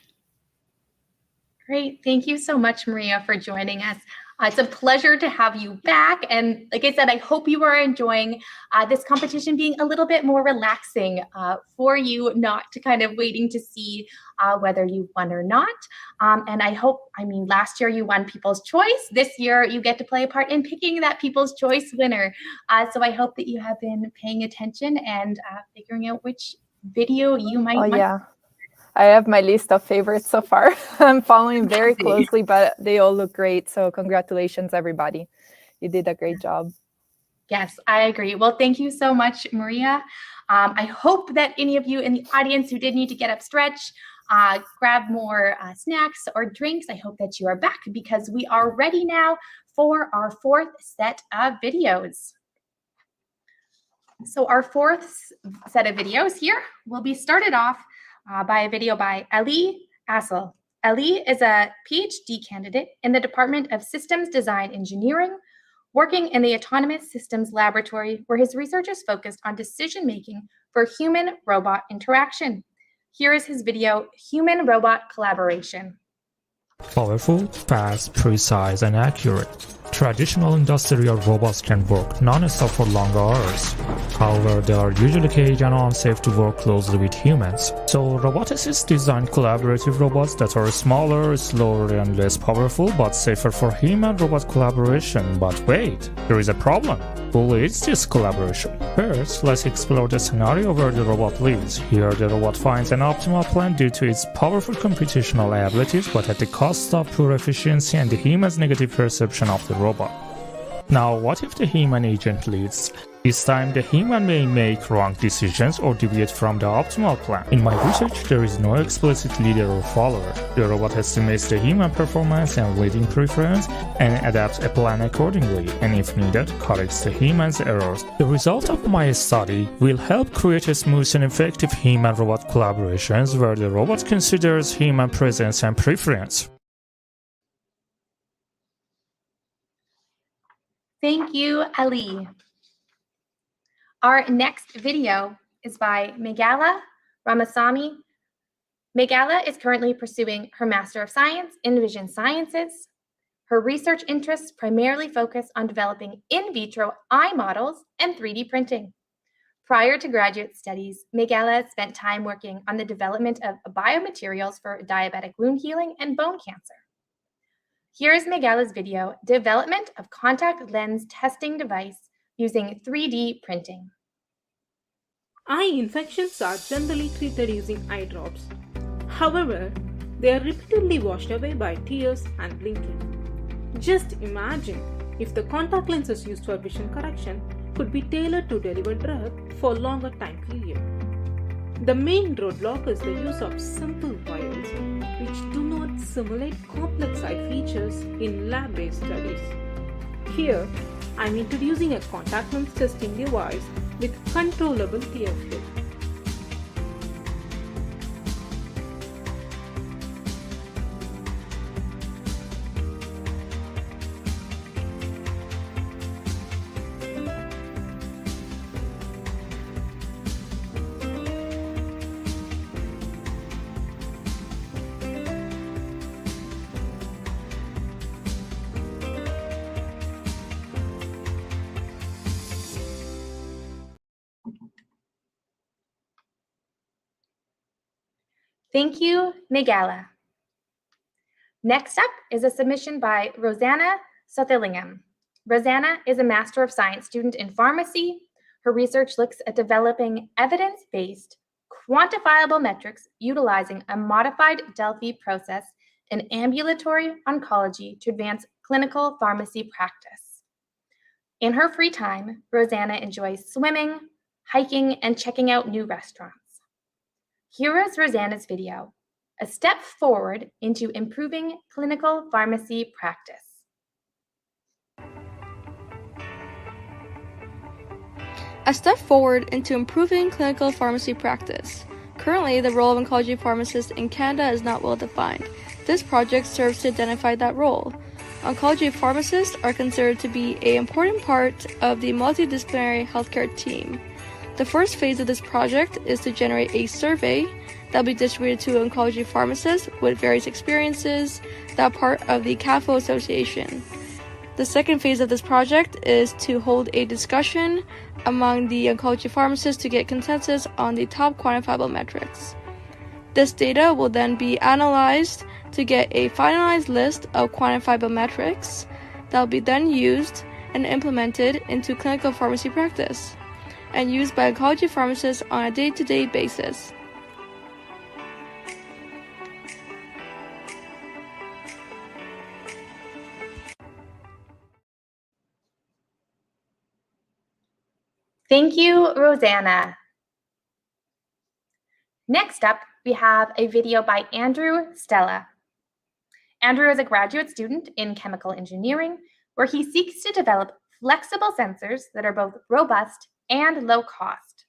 Great. Thank you so much, Maria, for joining us. It's a pleasure to have you back. And like I said, I hope you are enjoying this competition being a little bit more relaxing for you, not to kind of waiting to see whether you won or not. And last year you won People's Choice. This year you get to play a part in picking that People's Choice winner. So I hope that you have been paying attention and figuring out which video you might want. Yeah. I have my list of favorites so far. I'm following very closely, but they all look great. So congratulations, everybody. You did a great job. Yes, I agree. Well, thank you so much, Maria. I hope that any of you in the audience who did need to get up, stretch, grab more snacks or drinks, I hope that you are back, because we are ready now for our fourth set of videos. So our fourth set of videos here will be started off by a video by Ali Assel. Ali is a PhD candidate in the Department of Systems Design Engineering, working in the Autonomous Systems Laboratory, where his research is focused on decision-making for human-robot interaction. Here is his video, Human-Robot Collaboration. Powerful, fast, precise, and accurate. Traditional industrial robots can work non-stop for long hours. However, they are usually caged and unsafe to work closely with humans. So, roboticists designed collaborative robots that are smaller, slower, and less powerful, but safer for human-robot collaboration. But wait, there is a problem. Who leads this collaboration? First, let's explore the scenario where the robot leads. Here, the robot finds an optimal plan due to its powerful computational abilities, but at the cost of poor efficiency and the human's negative perception of the robot. Now, what if the human agent leads? This time, the human may make wrong decisions or deviate from the optimal plan. In my research, there is no explicit leader or follower. The robot estimates the human performance and leading preference and adapts a plan accordingly, and if needed, corrects the human's errors. The result of my study will help create a smooth and effective human-robot collaborations where the robot considers human presence and preference. Thank you, Ali. Our next video is by Meghala Ramasamy. Meghala is currently pursuing her Master of Science in Vision Sciences. Her research interests primarily focus on developing in vitro eye models and 3D printing. Prior to graduate studies, Meghala spent time working on the development of biomaterials for diabetic wound healing and bone cancer. Here is Miguel's video, Development of Contact Lens Testing Device using 3D Printing. Eye infections are generally treated using eye drops. However, they are repeatedly washed away by tears and blinking. Just imagine if the contact lenses used for vision correction could be tailored to deliver drug for a longer time period. The main roadblock is the use of simple wires, which do not simulate complex eye features in lab-based studies. Here, I'm introducing a contact lens testing device with controllable tear flow. Thank you, Miguel. Next up is a submission by Rosanna Sothillingham. Rosanna is a Master of Science student in pharmacy. Her research looks at developing evidence-based, quantifiable metrics utilizing a modified Delphi process in ambulatory oncology to advance clinical pharmacy practice. In her free time, Rosanna enjoys swimming, hiking, and checking out new restaurants. Here is Rosanna's video, A Step Forward into Improving Clinical Pharmacy Practice. A step forward into improving clinical pharmacy practice. Currently, the role of oncology pharmacists in Canada is not well defined. This project serves to identify that role. Oncology pharmacists are considered to be an important part of the multidisciplinary healthcare team. The first phase of this project is to generate a survey that will be distributed to oncology pharmacists with various experiences that are part of the CAFO Association. The second phase of this project is to hold a discussion among the oncology pharmacists to get consensus on the top quantifiable metrics. This data will then be analyzed to get a finalized list of quantifiable metrics that will be then used and implemented into clinical pharmacy practice and used by oncology pharmacists on a day-to-day basis. Thank you, Rosanna. Next up, we have a video by Andrew Stella. Andrew is a graduate student in chemical engineering, where he seeks to develop flexible sensors that are both robust and low cost.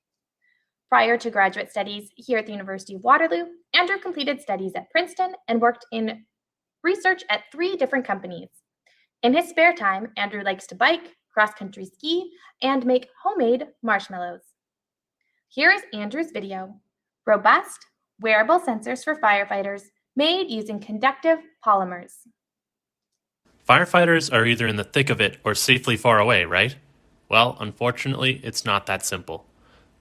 Prior to graduate studies here at the University of Waterloo, Andrew completed studies at Princeton and worked in research at 3 different companies. In his spare time, Andrew likes to bike, cross-country ski, and make homemade marshmallows. Here is Andrew's video, Robust Wearable Sensors for Firefighters Made Using Conductive Polymers. Firefighters are either in the thick of it or safely far away, right? Well, unfortunately, it's not that simple.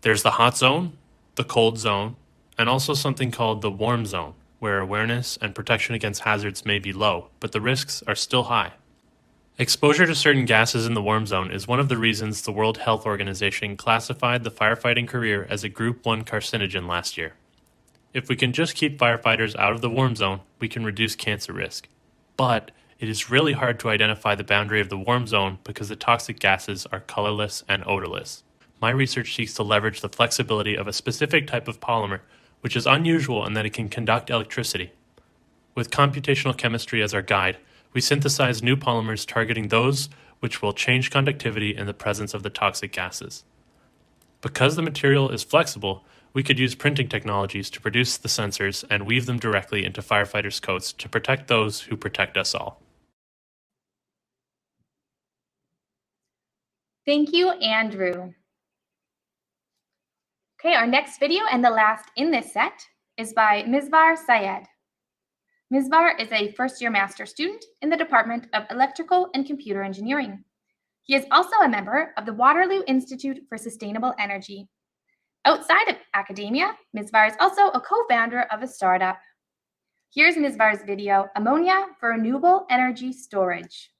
There's the hot zone, the cold zone, and also something called the warm zone, where awareness and protection against hazards may be low, but the risks are still high. Exposure to certain gases in the warm zone is one of the reasons the World Health Organization classified the firefighting career as a Group 1 carcinogen last year. If we can just keep firefighters out of the warm zone, we can reduce cancer risk. But it is really hard to identify the boundary of the warm zone because the toxic gases are colorless and odorless. My research seeks to leverage the flexibility of a specific type of polymer, which is unusual in that it can conduct electricity. With computational chemistry as our guide, we synthesize new polymers targeting those which will change conductivity in the presence of the toxic gases. Because the material is flexible, we could use printing technologies to produce the sensors and weave them directly into firefighters' coats to protect those who protect us all. Thank you, Andrew. Okay, our next video and the last in this set is by Misbah Syed. Misbah is a first-year master's student in the Department of Electrical and Computer Engineering. He is also a member of the Waterloo Institute for Sustainable Energy. Outside of academia, Misbah is also a co-founder of a startup. Here's Ms. Var's video, Ammonia for Renewable Energy Storage.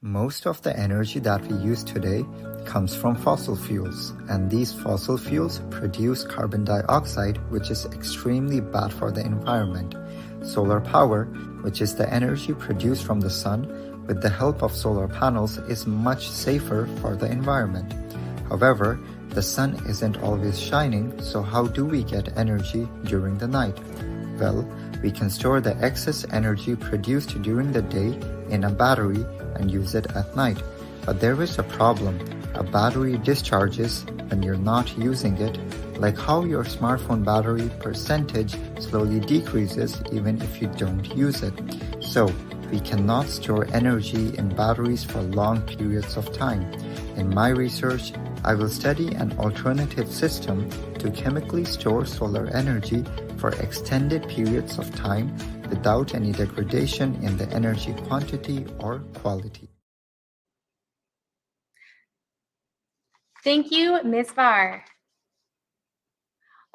Most of the energy that we use today comes from fossil fuels, and these fossil fuels produce carbon dioxide, which is extremely bad for the environment. Solar power, which is the energy produced from the sun, with the help of solar panels, is much safer for the environment. However, the sun isn't always shining, so how do we get energy during the night? Well, we can store the excess energy produced during the day in a battery and use it at night. But there is a problem. A battery discharges when you're not using it, like how your smartphone battery percentage slowly decreases even if you don't use it. So, we cannot store energy in batteries for long periods of time. In my research, I will study an alternative system to chemically store solar energy for extended periods of time without any degradation in the energy quantity or quality. Thank you, Ms. Var.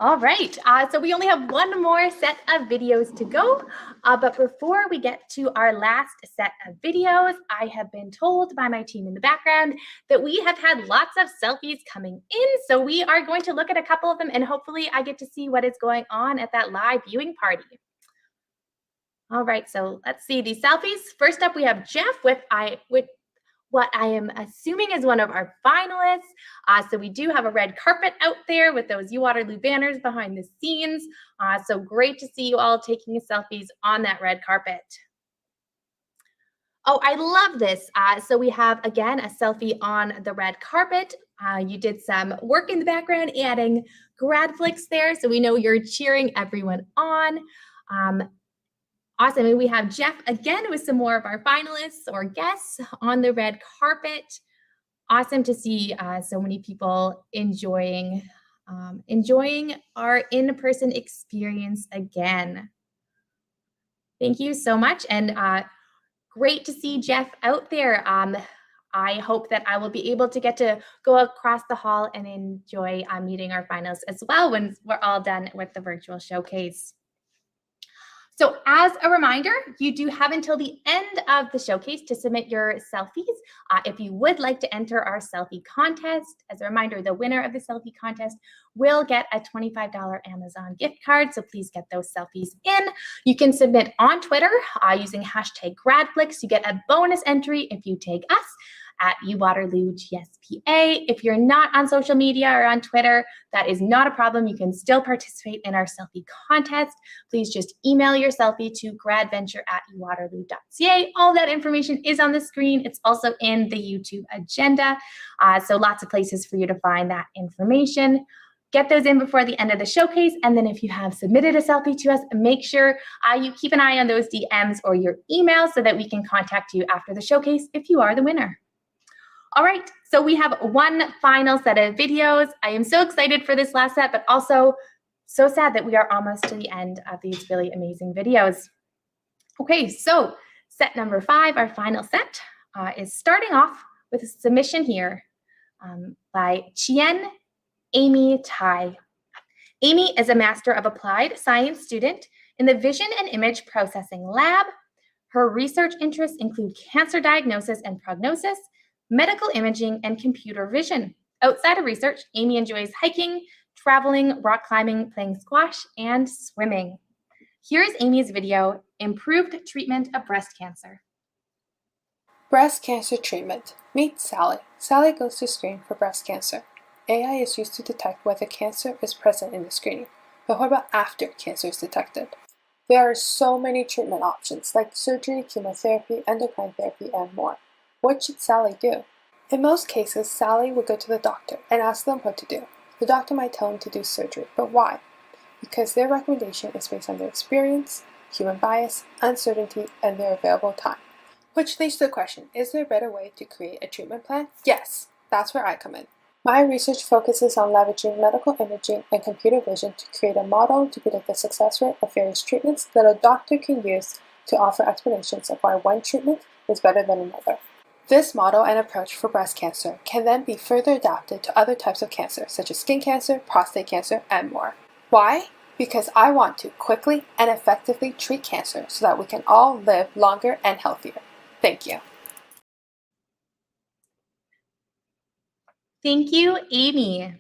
All right, so we only have one more set of videos to go, but before we get to our last set of videos, I have been told by my team in the background that we have had lots of selfies coming in, so we are going to look at a couple of them, and hopefully I get to see what is going on at that live viewing party. All right, so let's see these selfies. First up, we have Jeff with what I am assuming is one of our finalists. So we do have a red carpet out there with those Waterloo banners behind the scenes. So great to see you all taking selfies on that red carpet. Oh, I love this. So we have, again, a selfie on the red carpet. You did some work in the background adding GRADflix there, so we know you're cheering everyone on. Awesome, and we have Jeff again with some more of our finalists or guests on the red carpet. Awesome to see so many people enjoying our in-person experience again. Thank you so much, and great to see Jeff out there. I hope that I will be able to get to go across the hall and enjoy meeting our finalists as well when we're all done with the virtual showcase. So as a reminder, you do have until the end of the showcase to submit your selfies. If you would like to enter our selfie contest, as a reminder, the winner of the selfie contest will get a $25 Amazon gift card, so please get those selfies in. You can submit on Twitter using hashtag GRADflix. You get a bonus entry if you tag us at Waterloo GSPA. If you're not on social media or on Twitter, that is not a problem. You can still participate in our selfie contest. Please just email your selfie to gradventure@uwaterloo.ca. All that information is on the screen. It's also in the YouTube agenda. So lots of places for you to find that information. Get those in before the end of the showcase. And then if you have submitted a selfie to us, make sure you keep an eye on those DMs or your email so that we can contact you after the showcase if you are the winner. All right, so we have one final set of videos. I am so excited for this last set, but also so sad that we are almost to the end of these really amazing videos. Okay, so set number 5, our final set, is starting off with a submission here by Chien Amy Tai. Amy is a Master of Applied Science student in the Vision and Image Processing Lab. Her research interests include cancer diagnosis and prognosis, medical imaging, and computer vision. Outside of research, Amy enjoys hiking, traveling, rock climbing, playing squash, and swimming. Here's Amy's video, Improved Treatment of Breast Cancer. Breast cancer treatment. Meet Sally. Sally goes to screen for breast cancer. AI is used to detect whether cancer is present in the screening. But what about after cancer is detected? There are so many treatment options like surgery, chemotherapy, endocrine therapy, and more. What should Sally do? In most cases, Sally would go to the doctor and ask them what to do. The doctor might tell them to do surgery, but why? Because their recommendation is based on their experience, human bias, uncertainty, and their available time. Which leads to the question, is there a better way to create a treatment plan? Yes, that's where I come in. My research focuses on leveraging medical imaging and computer vision to create a model to predict the success rate of various treatments that a doctor can use to offer explanations of why one treatment is better than another. This model and approach for breast cancer can then be further adapted to other types of cancer, such as skin cancer, prostate cancer, and more. Why? Because I want to quickly and effectively treat cancer so that we can all live longer and healthier. Thank you. Thank you, Amy.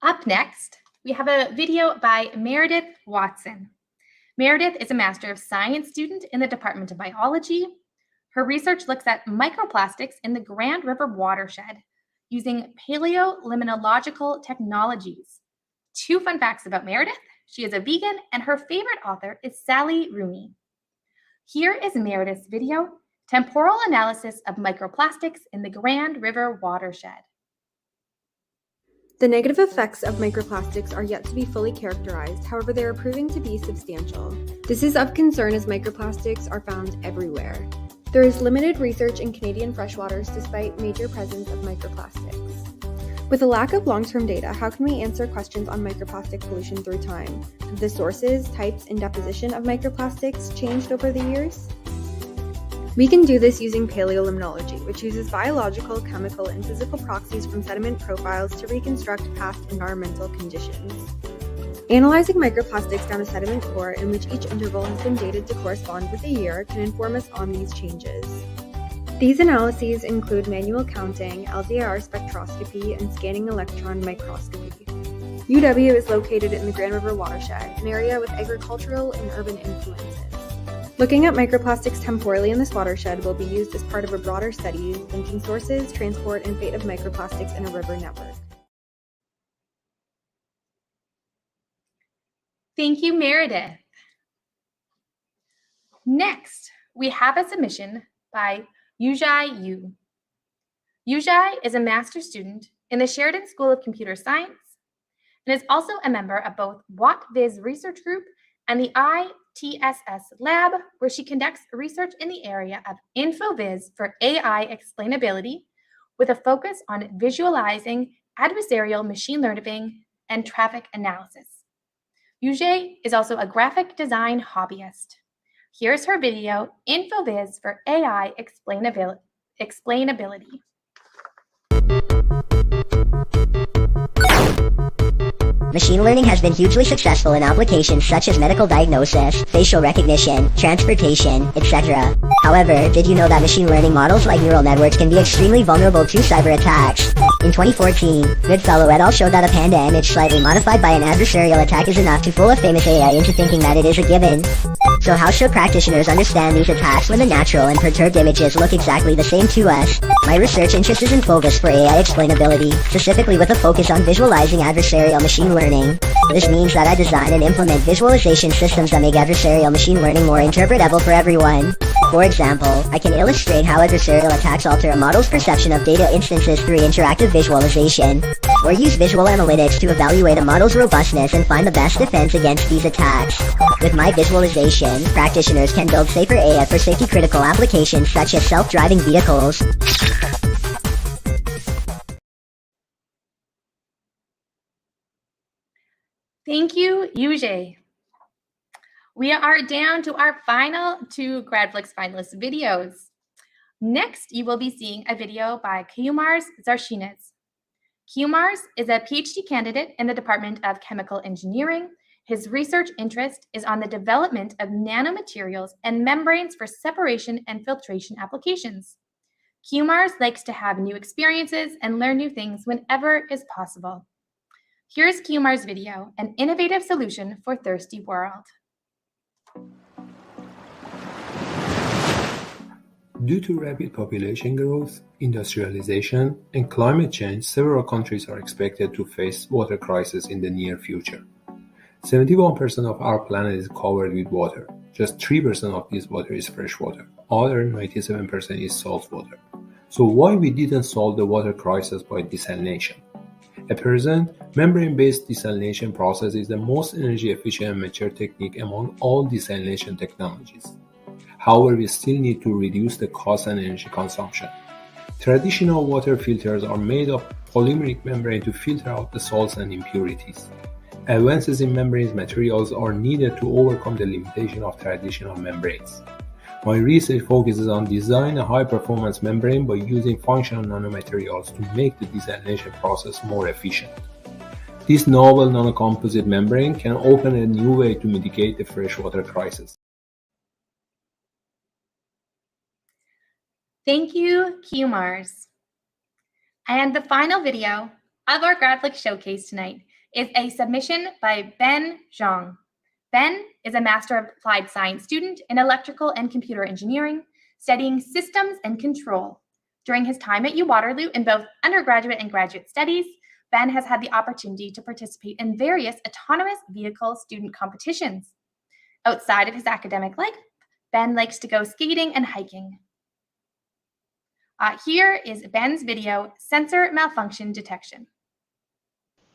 Up next, we have a video by Meredith Watson. Meredith is a Master of Science student in the Department of Biology. Her research looks at microplastics in the Grand River watershed using paleolimnological technologies. 2 fun facts about Meredith. She is a vegan and her favorite author is Sally Rooney. Here is Meredith's video, Temporal Analysis of Microplastics in the Grand River Watershed. The negative effects of microplastics are yet to be fully characterized, however they are proving to be substantial. This is of concern as microplastics are found everywhere. There is limited research in Canadian freshwaters despite major presence of microplastics. With a lack of long-term data, how can we answer questions on microplastic pollution through time? Have the sources, types, and deposition of microplastics changed over the years? We can do this using paleolimnology, which uses biological, chemical, and physical proxies from sediment profiles to reconstruct past environmental conditions. Analyzing microplastics down a sediment core in which each interval has been dated to correspond with a year can inform us on these changes. These analyses include manual counting, LDR spectroscopy, and scanning electron microscopy. UW is located in the Grand River watershed, an area with agricultural and urban influences. Looking at microplastics temporally in this watershed will be used as part of a broader study linking sources, transport, and fate of microplastics in a river network. Thank you, Meredith. Next, we have a submission by Yujai Yu. Yujai is a master's student in the Sheridan School of Computer Science and is also a member of both WattViz Research Group and the ITSS Lab, where she conducts research in the area of InfoViz for AI explainability with a focus on visualizing adversarial machine learning and traffic analysis. Yujai is also a graphic design hobbyist. Here's her video, InfoViz for AI explainability. Machine learning has been hugely successful in applications such as medical diagnosis, facial recognition, transportation, etc. However, did you know that machine learning models like neural networks can be extremely vulnerable to cyber attacks? In 2014, Goodfellow et al. Showed that a panda image slightly modified by an adversarial attack is enough to fool a famous AI into thinking that it is a given. So how should practitioners understand these attacks when the natural and perturbed images look exactly the same to us? My research interest is in InfoViz for AI explainability, specifically with a focus on visualizing adversarial machine learning. This means that I design and implement visualization systems that make adversarial machine learning more interpretable for everyone. For example, I can illustrate how adversarial attacks alter a model's perception of data instances through interactive visualization, or use visual analytics to evaluate a model's robustness and find the best defense against these attacks. With my visualization, practitioners can build safer AI for safety-critical applications such as self-driving vehicles. Thank you, Yujai. We are down to our final 2 GRADflix finalist videos. Next, you will be seeing a video by Kiyumars Zarshinets. Kiyumars is a PhD candidate in the Department of Chemical Engineering. His research interest is on the development of nanomaterials and membranes for separation and filtration applications. Kiyumars likes to have new experiences and learn new things whenever is possible. Here's Kiyumars' video, an innovative solution for thirsty world. Due to rapid population growth, industrialization, and climate change, several countries are expected to face water crisis in the near future. 71% of our planet is covered with water. Just 3% of this water is fresh water. Other 97% is salt water. So why we didn't solve the water crisis by desalination? At present, membrane-based desalination process is the most energy-efficient and mature technique among all desalination technologies. However, we still need to reduce the cost and energy consumption. Traditional water filters are made of polymeric membrane to filter out the salts and impurities. Advances in membrane materials are needed to overcome the limitation of traditional membranes. My research focuses on designing a high-performance membrane by using functional nanomaterials to make the desalination process more efficient. This novel nanocomposite membrane can open a new way to mitigate the freshwater crisis. Thank you, QMARS. And the final video of our GRADflix Showcase tonight is a submission by Ben Zhang. Ben is a Master of Applied Science student in Electrical and Computer Engineering, studying systems and control. During his time at Waterloo in both undergraduate and graduate studies, Ben has had the opportunity to participate in various autonomous vehicle student competitions. Outside of his academic life, Ben likes to go skating and hiking. Here is Ben's video, Sensor Malfunction Detection.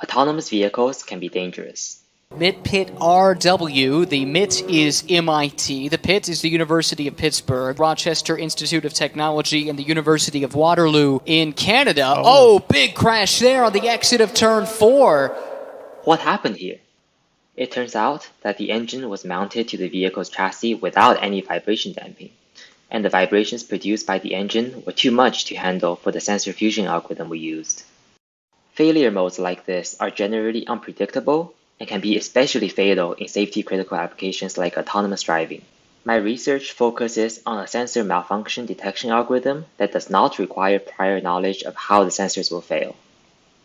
Autonomous vehicles can be dangerous. MIT RW. The MIT is MIT. The PIT is the University of Pittsburgh, Rochester Institute of Technology, and the University of Waterloo in Canada. Oh, big crash there on the exit of turn 4. What happened here? It turns out that the engine was mounted to the vehicle's chassis without any vibration damping, and the vibrations produced by the engine were too much to handle for the sensor fusion algorithm we used. Failure modes like this are generally unpredictable and can be especially fatal in safety-critical applications like autonomous driving. My research focuses on a sensor malfunction detection algorithm that does not require prior knowledge of how the sensors will fail.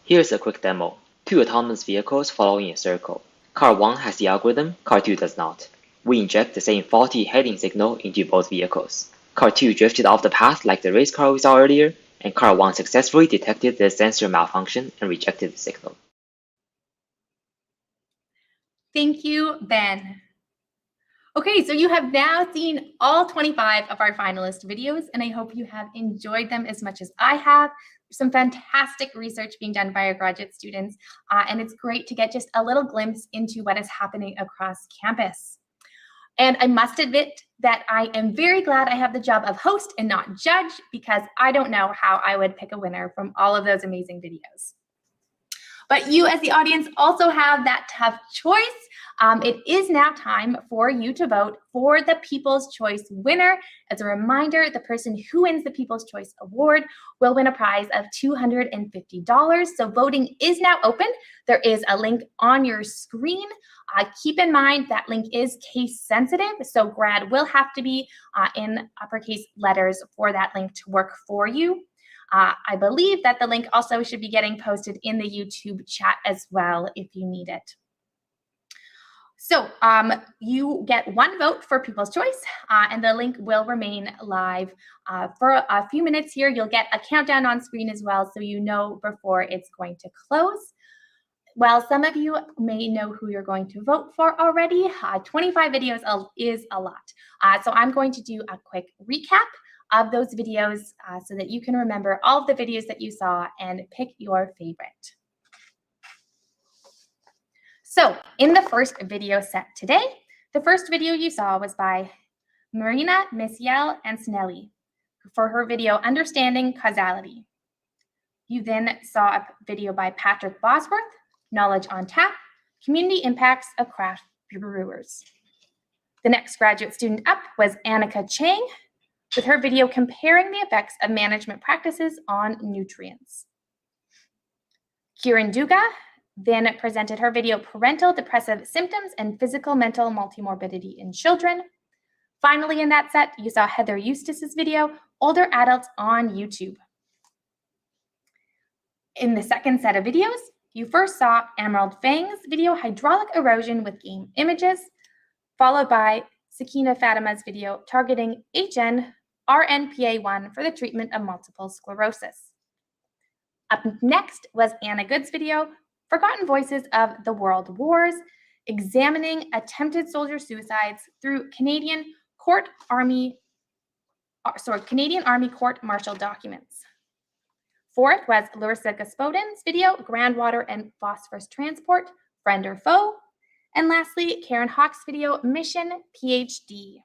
Here's a quick demo. 2 autonomous vehicles following a circle. Car 1 has the algorithm, car 2 does not. We inject the same faulty heading signal into both vehicles. Car 2 drifted off the path like the race car we saw earlier, and car 1 successfully detected the sensor malfunction and rejected the signal. Thank you, Ben. Okay, so you have now seen all 25 of our finalist videos, and I hope you have enjoyed them as much as I have. There's some fantastic research being done by our graduate students, and it's great to get just a little glimpse into what is happening across campus. And I must admit that I am very glad I have the job of host and not judge, because I don't know how I would pick a winner from all of those amazing videos. But you as the audience also have that tough choice. It is now time for you to vote for the People's Choice winner. As a reminder, the person who wins the People's Choice Award will win a prize of $250. So voting is now open. There is a link on your screen. Keep in mind that link is case sensitive, so GRAD will have to be in uppercase letters for that link to work for you. I believe that the link also should be getting posted in the YouTube chat as well if you need it. So you get 1 vote for People's Choice, and the link will remain live for a few minutes here. You'll get a countdown on screen as well, so you know before it's going to close. While some of you may know who you're going to vote for already, 25 videos is a lot. So I'm going to do a quick recap of those videos so that you can remember all of the videos that you saw and pick your favorite. So in the first video set today, the first video you saw was by Marina Misiel and Snelly for her video Understanding Causality. You then saw a video by Patrick Bosworth, Knowledge on Tap, Community Impacts of Craft Brewers. The next graduate student up was Annika Chang with her video comparing the effects of management practices on nutrients. Kiran Duga then presented her video Parental Depressive Symptoms and Physical Mental Multimorbidity in Children. Finally, in that set, you saw Heather Eustace's video, Older Adults on YouTube. In the second set of videos, you first saw Emerald Fang's video, Hydraulic Erosion with Game Images, followed by Sakina Fatima's video targeting RNPA1 for the treatment of multiple sclerosis. Up next was Anna Good's video, Forgotten Voices of the World Wars, examining attempted soldier suicides through Canadian Army court-martial documents. Fourth was Larissa Gospodin's video, Groundwater and Phosphorus Transport, Friend or Foe. And lastly, Karen Hawk's video, Mission PhD.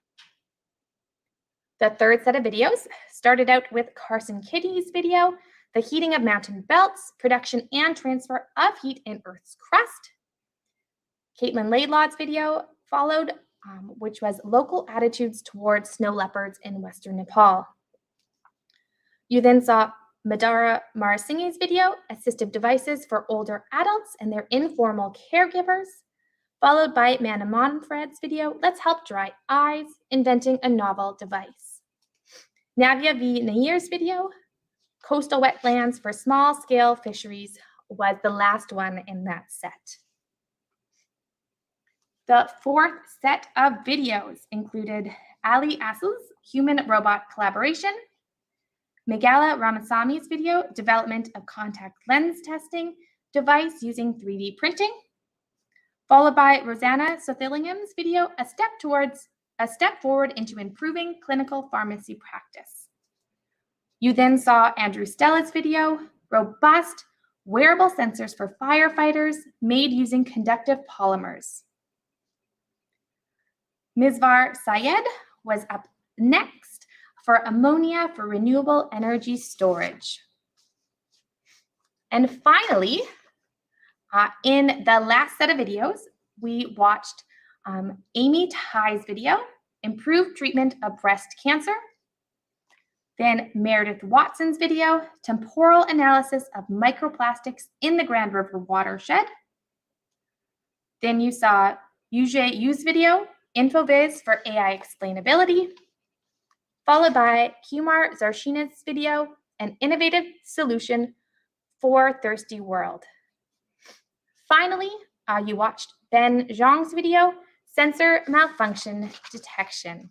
The third set of videos started out with Carson Kitty's video, The Heating of Mountain Belts, Production and Transfer of Heat in Earth's Crust. Caitlin Laidlaw's video followed, which was Local Attitudes Towards Snow Leopards in Western Nepal. You then saw Madara Marasinghe's video, Assistive Devices for Older Adults and Their Informal Caregivers, followed by Mana Monfred's video, Let's Help Dry Eyes, Inventing a Novel Device. Navia V. Nayir's video, Coastal Wetlands for Small-Scale Fisheries, was the last one in that set. The fourth set of videos included Ali Asu's Human-Robot Collaboration, Meghala Ramaswamy's video, Development of Contact Lens Testing Device Using 3D Printing, followed by Rosanna Sothillingham's video, A Step Forward into Improving Clinical Pharmacy Practice. You then saw Andrew Stella's video, Robust Wearable Sensors for Firefighters Made Using Conductive Polymers. Misvar Syed was up next for Ammonia for Renewable Energy Storage. And finally, in the last set of videos, we watched Amy Ty's video, Improved Treatment of Breast Cancer. Then Meredith Watson's video, Temporal Analysis of Microplastics in the Grand River Watershed. Then you saw Yujie Yu's video, InfoViz for AI Explainability, followed by Kumar Zarshina's video, An Innovative Solution for Thirsty World. Finally, you watched Ben Zhang's video, Sensor Malfunction Detection.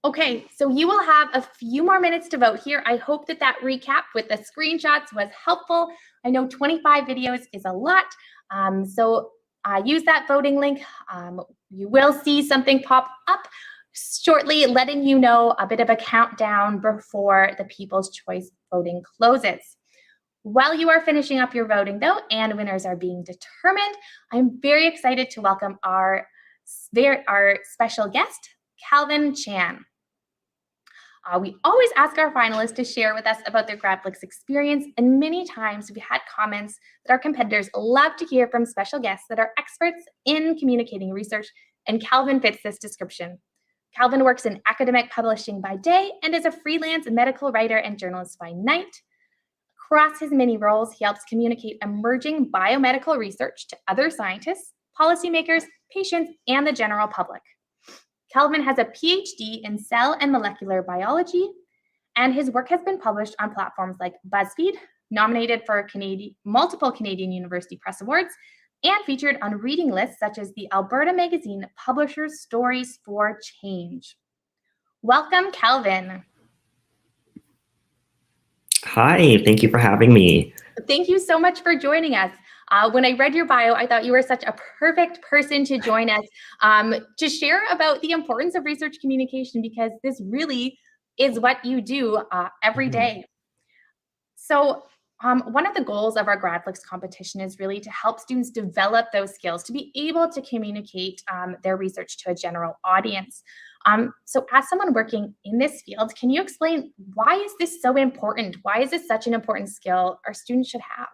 Okay, so you will have a few more minutes to vote here. I hope that that recap with the screenshots was helpful. I know 25 videos is a lot, so use that voting link. You will see something pop up shortly letting you know a bit of a countdown before the People's Choice voting closes. While you are finishing up your voting, though, and winners are being determined, I'm very excited to welcome our special guest, Calvin Chan. We always ask our finalists to share with us about their GRADflix experience, and many times we've had comments that our competitors love to hear from special guests that are experts in communicating research, and Calvin fits this description. Calvin works in academic publishing by day and is a freelance medical writer and journalist by night. Across his many roles, he helps communicate emerging biomedical research to other scientists, policymakers, patients, and the general public. Calvin has a PhD in cell and molecular biology, and his work has been published on platforms like BuzzFeed, nominated for multiple Canadian University Press Awards, and featured on reading lists such as the Alberta Magazine Publishers' Stories for Change. Welcome, Calvin. Hi, thank you for having me. Thank you so much for joining us. When I read your bio, I thought you were such a perfect person to join us to share about the importance of research communication, because this really is what you do every day. So one of the goals of our GRADflix competition is really to help students develop those skills to be able to communicate their research to a general audience. So as someone working in this field, can you explain why is this so important? Why is this such an important skill our students should have?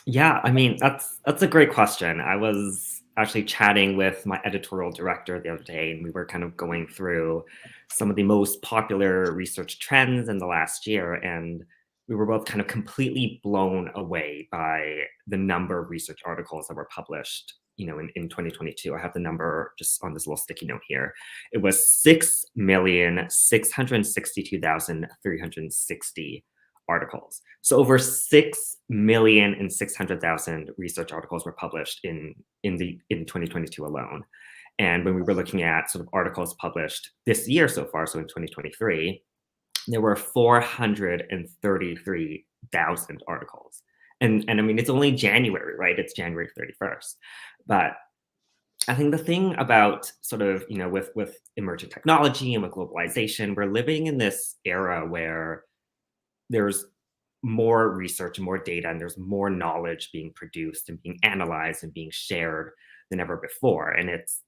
Yeah, I mean, that's a great question. I was actually chatting with my editorial director the other day, and we were kind of going through some of the most popular research trends in the last year, and we were both kind of completely blown away by the number of research articles that were published, in 2022. I have the number just on this little sticky note here. It was 6,662,360 articles. So over 6,600,000 research articles were published in 2022 alone. And when we were looking at sort of articles published this year so far, so in 2023, there were 433,000 articles. And I mean, it's only January, right? It's January 31st. But I think the thing about sort of, with emerging technology and with globalization, we're living in this era where there's more research and more data, and there's more knowledge being produced and being analyzed and being shared than ever before. And it's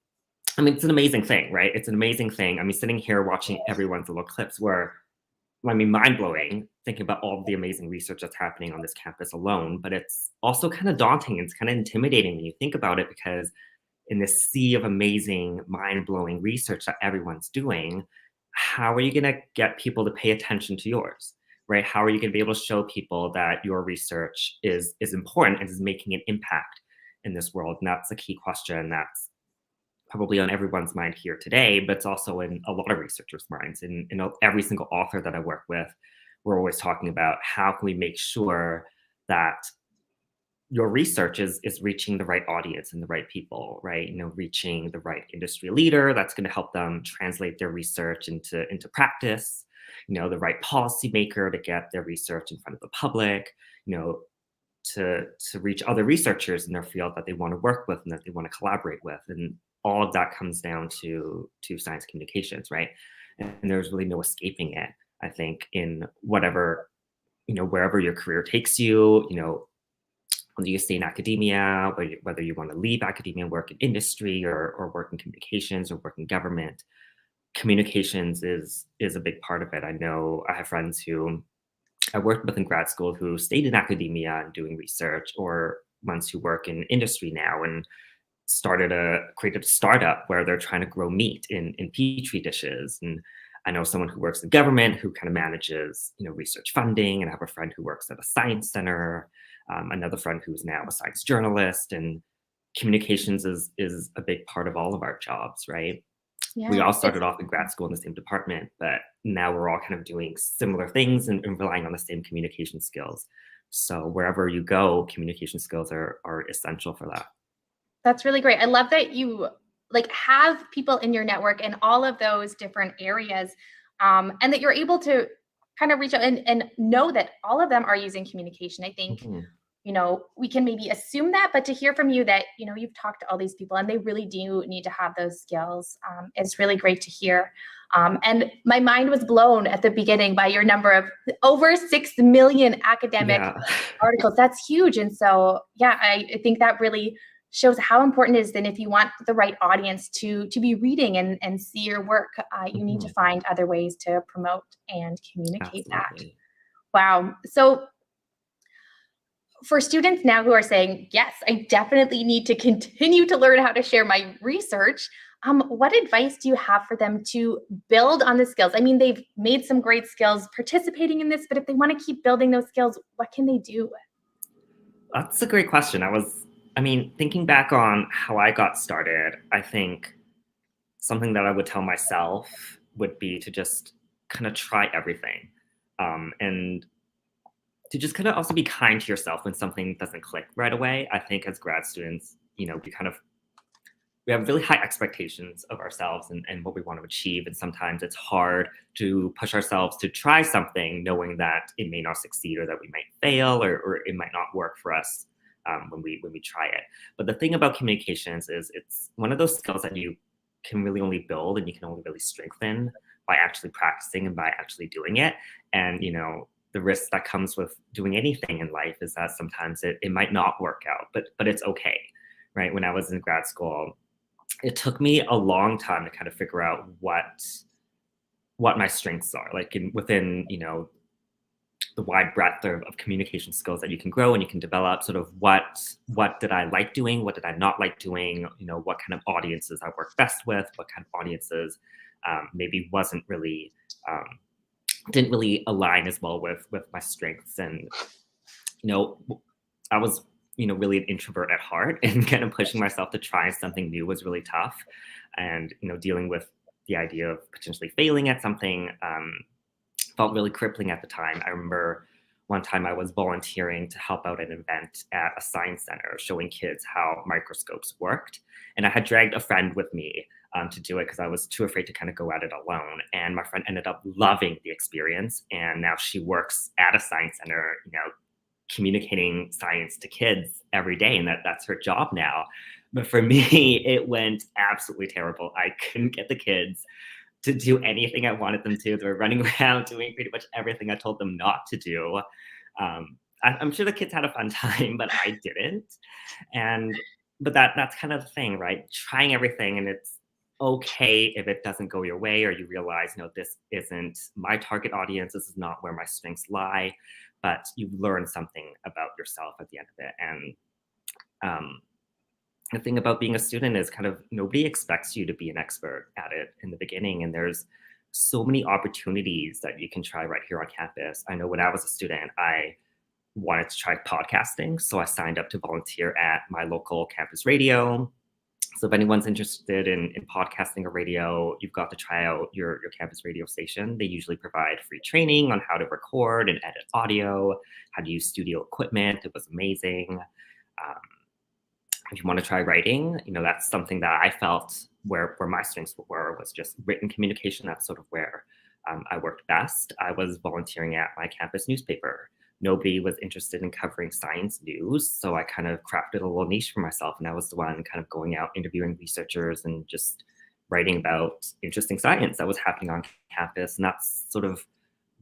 an amazing thing, right? It's an amazing thing. I mean, sitting here watching everyone's little clips were, mind-blowing, thinking about all the amazing research that's happening on this campus alone, but it's also kind of daunting. It's kind of intimidating when you think about it, because in this sea of amazing, mind-blowing research that everyone's doing, how are you going to get people to pay attention to yours, right? How are you going to be able to show people that your research is important and is making an impact in this world? And that's a key question that's probably on everyone's mind here today, but it's also in a lot of researchers' minds. And every single author that I work with, we're always talking about how can we make sure that your research is reaching the right audience and the right people, right? Reaching the right industry leader that's going to help them translate their research into practice, the right policymaker to get their research in front of the public, to reach other researchers in their field that they want to work with and that they want to collaborate with. And all of that comes down to science communications, right? And there's really no escaping it, I think, in whatever, wherever your career takes you, whether you stay in academia, whether you want to leave academia and work in industry or work in communications or work in government, communications is a big part of it. I know I have friends who I worked with in grad school who stayed in academia and doing research, or ones who work in industry now and created a startup where they're trying to grow meat in petri dishes. And I know someone who works in government who kind of manages, research funding, and I have a friend who works at a science center, another friend who's now a science journalist. And communications is a big part of all of our jobs, right? Yeah, we all started off in grad school in the same department, but now we're all kind of doing similar things and relying on the same communication skills. So wherever you go, communication skills are essential for that. That's really great. I love that you have people in your network in all of those different areas, and that you're able to kind of reach out and know that all of them are using communication. I think, we can maybe assume that, but to hear from you that, you've talked to all these people and they really do need to have those skills, is really great to hear. And my mind was blown at the beginning by your number of over 6 million academic articles. That's huge. And so, I think that really shows how important it is. Then if you want the right audience to be reading and see your work, you need to find other ways to promote and communicate that. Wow. So for students now who are saying, yes, I definitely need to continue to learn how to share my research, what advice do you have for them to build on the skills? I mean, they've made some great skills participating in this, but if they want to keep building those skills, what can they do? That's a great question. Thinking back on how I got started, I think something that I would tell myself would be to just kind of try everything. And to just kind of also be kind to yourself when something doesn't click right away. I think as grad students, we have really high expectations of ourselves and what we want to achieve. And sometimes it's hard to push ourselves to try something knowing that it may not succeed or that we might fail or it might not work for us when we try it. But the thing about communications is it's one of those skills that you can really only build and you can only really strengthen by actually practicing and by actually doing it. And, the risk that comes with doing anything in life is that sometimes it might not work out, but it's okay, right? When I was in grad school, it took me a long time to kind of figure out what my strengths are, within, the wide breadth of communication skills that you can grow and you can develop. Sort of what did I like doing? What did I not like doing? What kind of audiences I work best with? What kind of audiences maybe didn't really align as well with my strengths. And, I was, really an introvert at heart, and kind of pushing myself to try something new was really tough. And, dealing with the idea of potentially failing at something felt really crippling at the time. I remember one time I was volunteering to help out an event at a science center showing kids how microscopes worked. And I had dragged a friend with me to do it because I was too afraid to kind of go at it alone. And my friend ended up loving the experience. And now she works at a science center, communicating science to kids every day. And that's her job now. But for me, it went absolutely terrible. I couldn't get the kids to do anything I wanted them to. They were running around doing pretty much everything I told them not to do. I'm sure the kids had a fun time, but I didn't. But that's kind of the thing, right? Trying everything, and it's okay if it doesn't go your way, or you realize, this isn't my target audience. This is not where my strengths lie. But you learn something about yourself at the end of it. And the thing about being a student is kind of nobody expects you to be an expert at it in the beginning. And there's so many opportunities that you can try right here on campus. I know when I was a student, I wanted to try podcasting, so I signed up to volunteer at my local campus radio. So if anyone's interested in podcasting or radio, you've got to try out your campus radio station. They usually provide free training on how to record and edit audio, how to use studio equipment. It was amazing. If you want to try writing, that's something that I felt where my strengths were was just written communication. That's sort of where I worked best. I was volunteering at my campus newspaper. Nobody was interested in covering science news, so I kind of crafted a little niche for myself, and I was the one kind of going out interviewing researchers and just writing about interesting science that was happening on campus. And that's sort of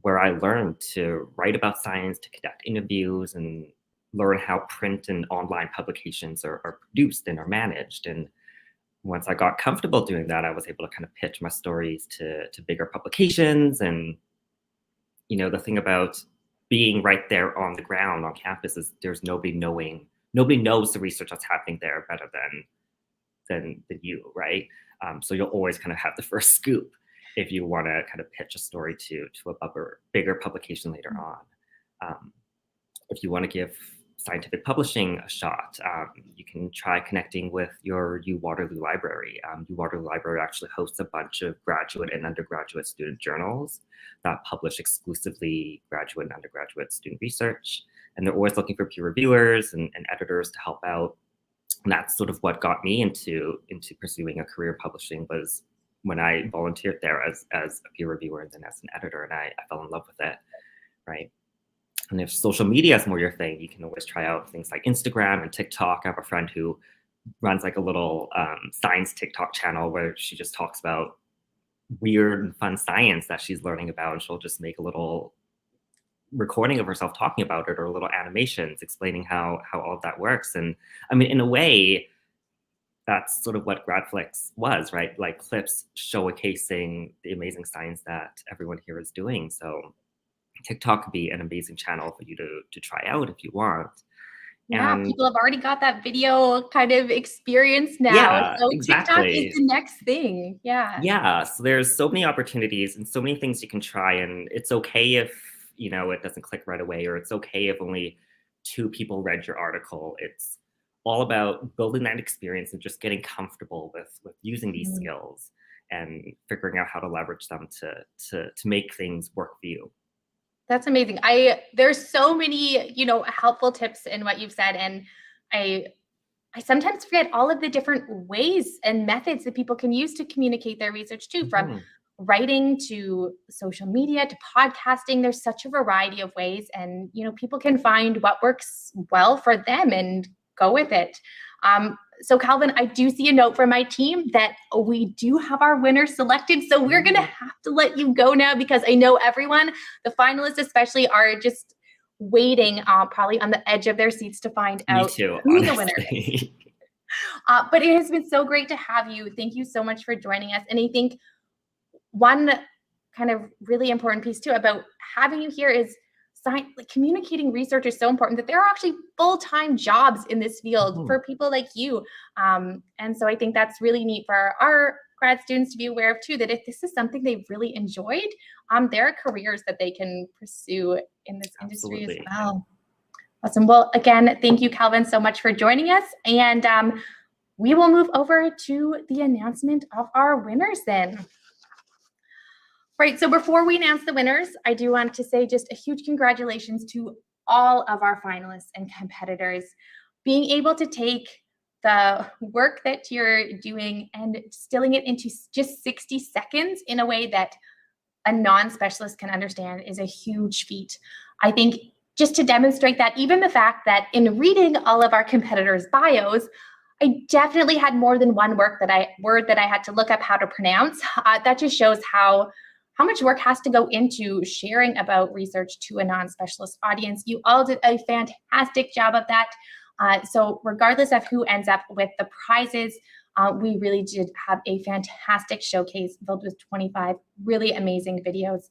where I learned to write about science, to conduct interviews, and learn how print and online publications are produced and are managed. And once I got comfortable doing that, I was able to kind of pitch my stories to bigger publications. And the thing about being right there on the ground on campus is there's nobody knows the research that's happening there better than you, right? So you'll always kind of have the first scoop if you want to kind of pitch a story to a bigger publication later on. If you want to give scientific publishing a shot, you can try connecting with your Waterloo library. Waterloo library actually hosts a bunch of graduate and undergraduate student journals that publish exclusively graduate and undergraduate student research. And they're always looking for peer reviewers and editors to help out. And that's sort of what got me into pursuing a career in publishing, was when I volunteered there as a peer reviewer and then as an editor, and I fell in love with it, right? And if social media is more your thing, you can always try out things like Instagram and TikTok. I have a friend who runs like a little science TikTok channel where she just talks about weird and fun science that she's learning about, and she'll just make a little recording of herself talking about it, or little animations explaining how all of that works. And I mean, in a way, that's sort of what GRADflix was, right? Like clips showcasing the amazing science that everyone here is doing. So TikTok could be an amazing channel for you to try out if you want. Yeah, And people have already got that video kind of experience now. Yeah, So exactly. TikTok is the next thing. Yeah, so there's so many opportunities and so many things you can try, and it's okay if it doesn't click right away, or it's okay if only 2 people read your article. It's all about building that experience and just getting comfortable with using these skills and figuring out how to leverage them to make things work for you. That's amazing. There's so many, helpful tips in what you've said. And I sometimes forget all of the different ways and methods that people can use to communicate their research too, from writing to social media to podcasting. There's such a variety of ways, and, people can find what works well for them and go with it. So Calvin, I do see a note from my team that we do have our winner selected. So we're going to have to let you go now, because I know everyone, the finalists especially, are just waiting probably on the edge of their seats to find out who the winner is. But it has been so great to have you. Thank you so much for joining us. And I think one kind of really important piece too about having you here is communicating research is so important, that there are actually full-time jobs in this field for people like you. And so I think that's really neat for our grad students to be aware of too, that if this is something they've really enjoyed, there are careers that they can pursue in this industry as well. Awesome. Well, again, thank you, Calvin, so much for joining us. And we will move over to the announcement of our winners then. Right, so before we announce the winners, I do want to say just a huge congratulations to all of our finalists and competitors. Being able to take the work that you're doing and distilling it into just 60 seconds in a way that a non-specialist can understand is a huge feat. I think just to demonstrate that, even the fact that in reading all of our competitors' bios, I definitely had more than one word that I had to look up how to pronounce. That just shows how much work has to go into sharing about research to a non-specialist audience. You all did a fantastic job of that. So regardless of who ends up with the prizes, we really did have a fantastic showcase filled with 25 really amazing videos.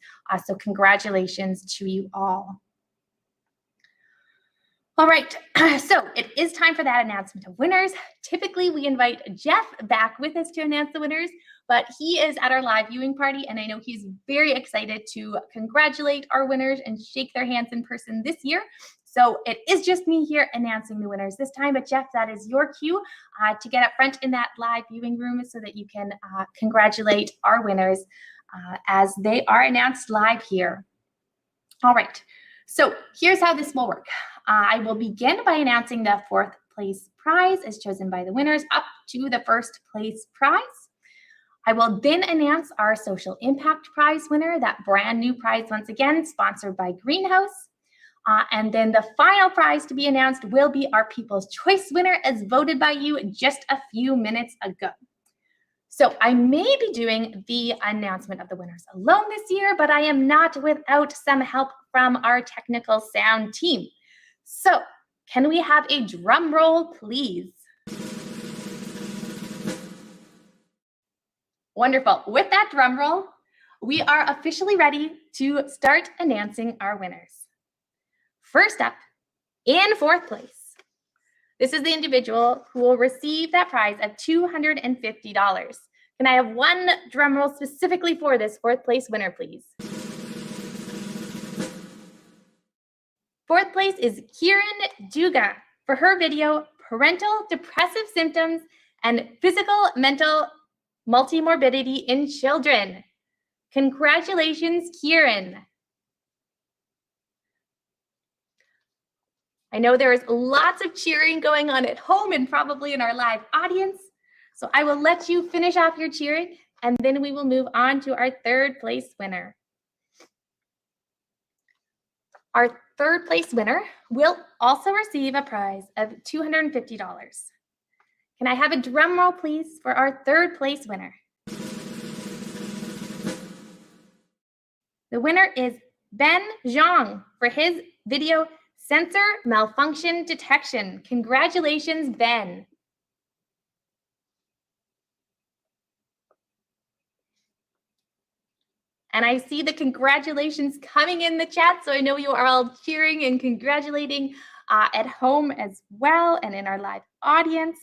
So congratulations to you all. All right, so it is time for that announcement of winners. Typically, we invite Jeff back with us to announce the winners, but he is at our live viewing party, and I know he's very excited to congratulate our winners and shake their hands in person this year. So it is just me here announcing the winners this time, but Jeff, that is your cue to get up front in that live viewing room so that you can congratulate our winners as they are announced live here. All right, so here's how this will work. I will begin by announcing the 4th place prize as chosen by the winners up to the 1st place prize. I will then announce our social impact prize winner, that brand new prize once again sponsored by Greenhouse. And then the final prize to be announced will be our People's Choice winner as voted by you just a few minutes ago. So I may be doing the announcement of the winners alone this year, but I am not without some help from our technical sound team. So can we have a drum roll, please? Wonderful. With that drum roll, we are officially ready to start announcing our winners. First up, in 4th place, this is the individual who will receive that prize of $250. Can I have one drum roll specifically for this 4th place winner, please? 4th place is Kieran Duga for her video, Parental Depressive Symptoms and Physical Mental Multimorbidity in Children. Congratulations, Kieran. I know there is lots of cheering going on at home and probably in our live audience, so I will let you finish off your cheering and then we will move on to our 3rd place winner. Our 3rd place winner will also receive a prize of $250. Can I have a drum roll, please, for our 3rd place winner? The winner is Ben Zhang for his video, Sensor Malfunction Detection. Congratulations, Ben. And I see the congratulations coming in the chat, so I know you are all cheering and congratulating at home as well and in our live audience.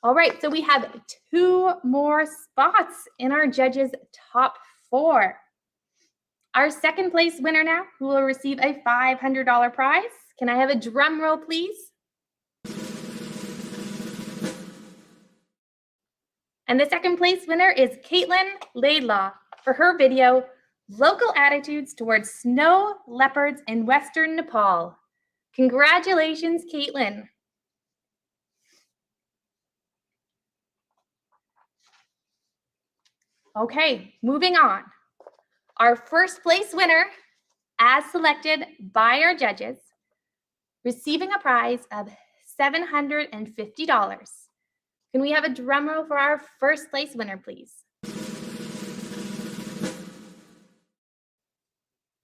All right, so we have 2 more spots in our judges' top 4. Our 2nd place winner now, who will receive a $500 prize. Can I have a drum roll, please? And the 2nd place winner is Caitlin Laidlaw for her video, Local Attitudes Towards Snow Leopards in Western Nepal. Congratulations, Caitlin. Okay, moving on. Our 1st place winner, as selected by our judges, receiving a prize of $750. Can we have a drum roll for our 1st place winner, please?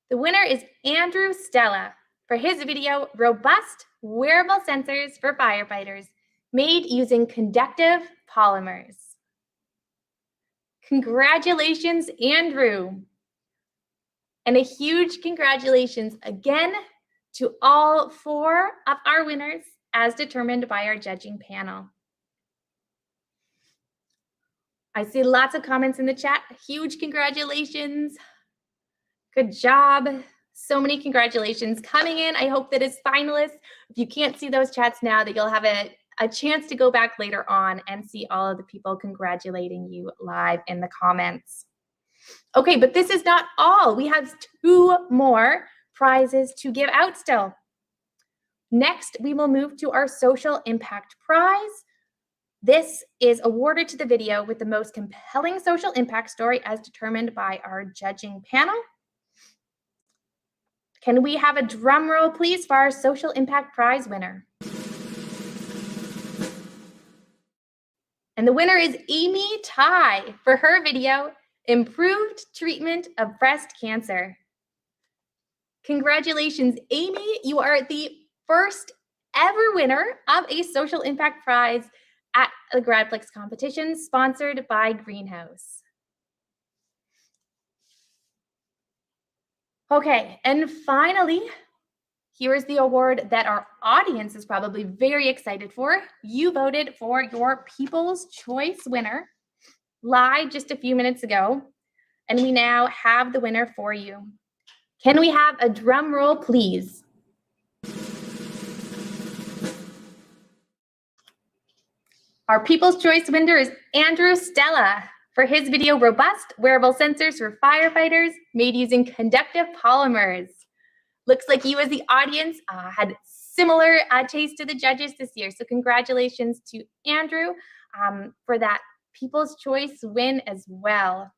The winner is Andrew Stella for his video, Robust Wearable Sensors for Firefighters, made using conductive polymers. Congratulations, Andrew. And a huge congratulations again to all 4 of our winners as determined by our judging panel. I see lots of comments in the chat. Huge congratulations. Good job. So many congratulations coming in. I hope that as finalists, if you can't see those chats now, that you'll have a chance to go back later on and see all of the people congratulating you live in the comments. Okay, but this is not all. We have 2 more prizes to give out still. Next, we will move to our social impact prize. This is awarded to the video with the most compelling social impact story as determined by our judging panel. Can we have a drum roll, please, for our social impact prize winner? And the winner is Amy Tai for her video, Improved Treatment of Breast Cancer. Congratulations, Amy. You are the first ever winner of a social impact prize at the GRADflix competition sponsored by Greenhouse. Okay, and finally, Here is the award that our audience is probably very excited for. You voted for your People's Choice winner live just a few minutes ago, and we now have the winner for you. Can we have a drum roll, please? Our People's Choice winner is Andrew Stella for his video, Robust Wearable Sensors for Firefighters Made Using Conductive Polymers. Looks like you as the audience had similar taste to the judges this year. So congratulations to Andrew for that People's Choice win as well.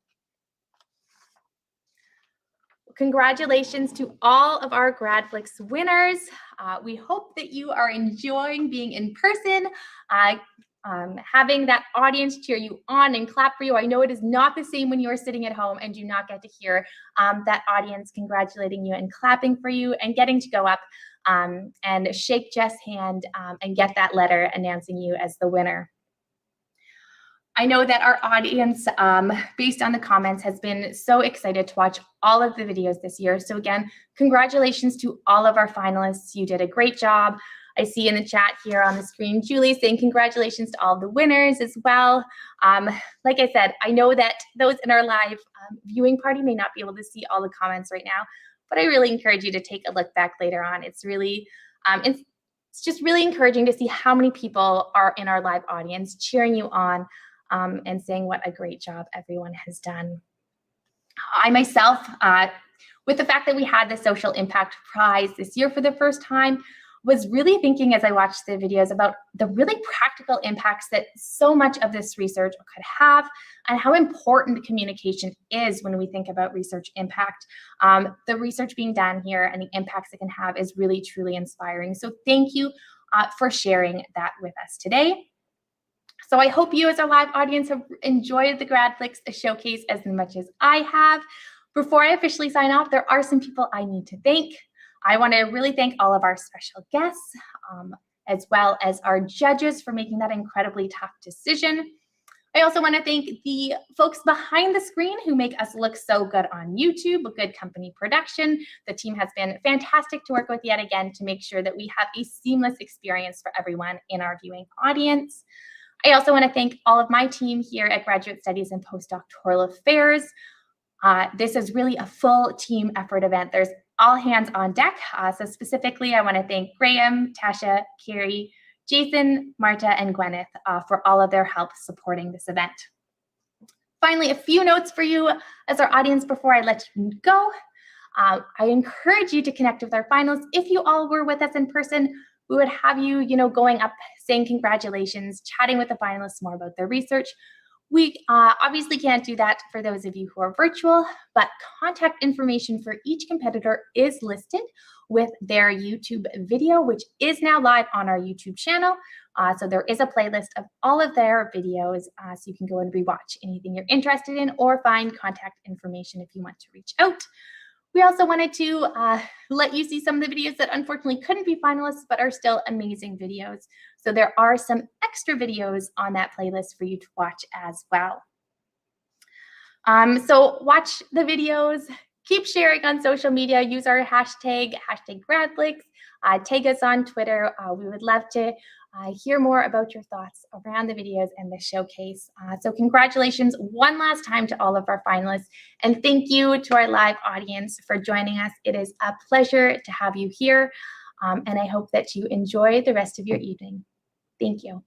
Congratulations to all of our GRADflix winners. We hope that you are enjoying being in person, having that audience cheer you on and clap for you. I know it is not the same when you are sitting at home and do not get to hear that audience congratulating you and clapping for you and getting to go up and shake Jess' hand and get that letter announcing you as the winner. I know that our audience, based on the comments, has been so excited to watch all of the videos this year. So again, congratulations to all of our finalists. You did a great job. I see in the chat here on the screen, Julie saying congratulations to all the winners as well. Like I said, I know that those in our live viewing party may not be able to see all the comments right now, but I really encourage you to take a look back later on. It's really, it's just really encouraging to see how many people are in our live audience cheering you on and saying what a great job everyone has done. I myself, with the fact that we had the Social Impact Prize this year for the first time, was really thinking as I watched the videos about the really practical impacts that so much of this research could have and how important communication is when we think about research impact. The research being done here and the impacts it can have is really, truly inspiring. So thank you for sharing that with us today. So I hope you as our live audience have enjoyed the GRADflix Showcase as much as I have. Before I officially sign off, there are some people I need to thank. I want to really thank all of our special guests, as well as our judges for making that incredibly tough decision. I also want to thank the folks behind the screen who make us look so good on YouTube, a Good Company production. The team has been fantastic to work with yet again to make sure that we have a seamless experience for everyone in our viewing audience. I also want to thank all of my team here at Graduate Studies and Postdoctoral Affairs. This is really a full team effort event. There's all hands on deck. So specifically, I want to thank Graham, Tasha, Carrie, Jason, Marta, and Gwyneth for all of their help supporting this event. Finally, a few notes for you as our audience before I let you go. I encourage you to connect with our finalists. If you all were with us in person, we would have you, going up, saying congratulations, chatting with the finalists more about their research. We obviously can't do that for those of you who are virtual, but contact information for each competitor is listed with their YouTube video, which is now live on our YouTube channel. So there is a playlist of all of their videos, so you can go and rewatch anything you're interested in or find contact information if you want to reach out. We also wanted to let you see some of the videos that unfortunately couldn't be finalists, but are still amazing videos. So there are some extra videos on that playlist for you to watch as well. So watch the videos, keep sharing on social media, use our hashtag GRADflix, tag us on Twitter. We would love to hear more about your thoughts around the videos and the showcase. So congratulations one last time to all of our finalists, and thank you to our live audience for joining us. It is a pleasure to have you here, and I hope that you enjoy the rest of your evening. Thank you.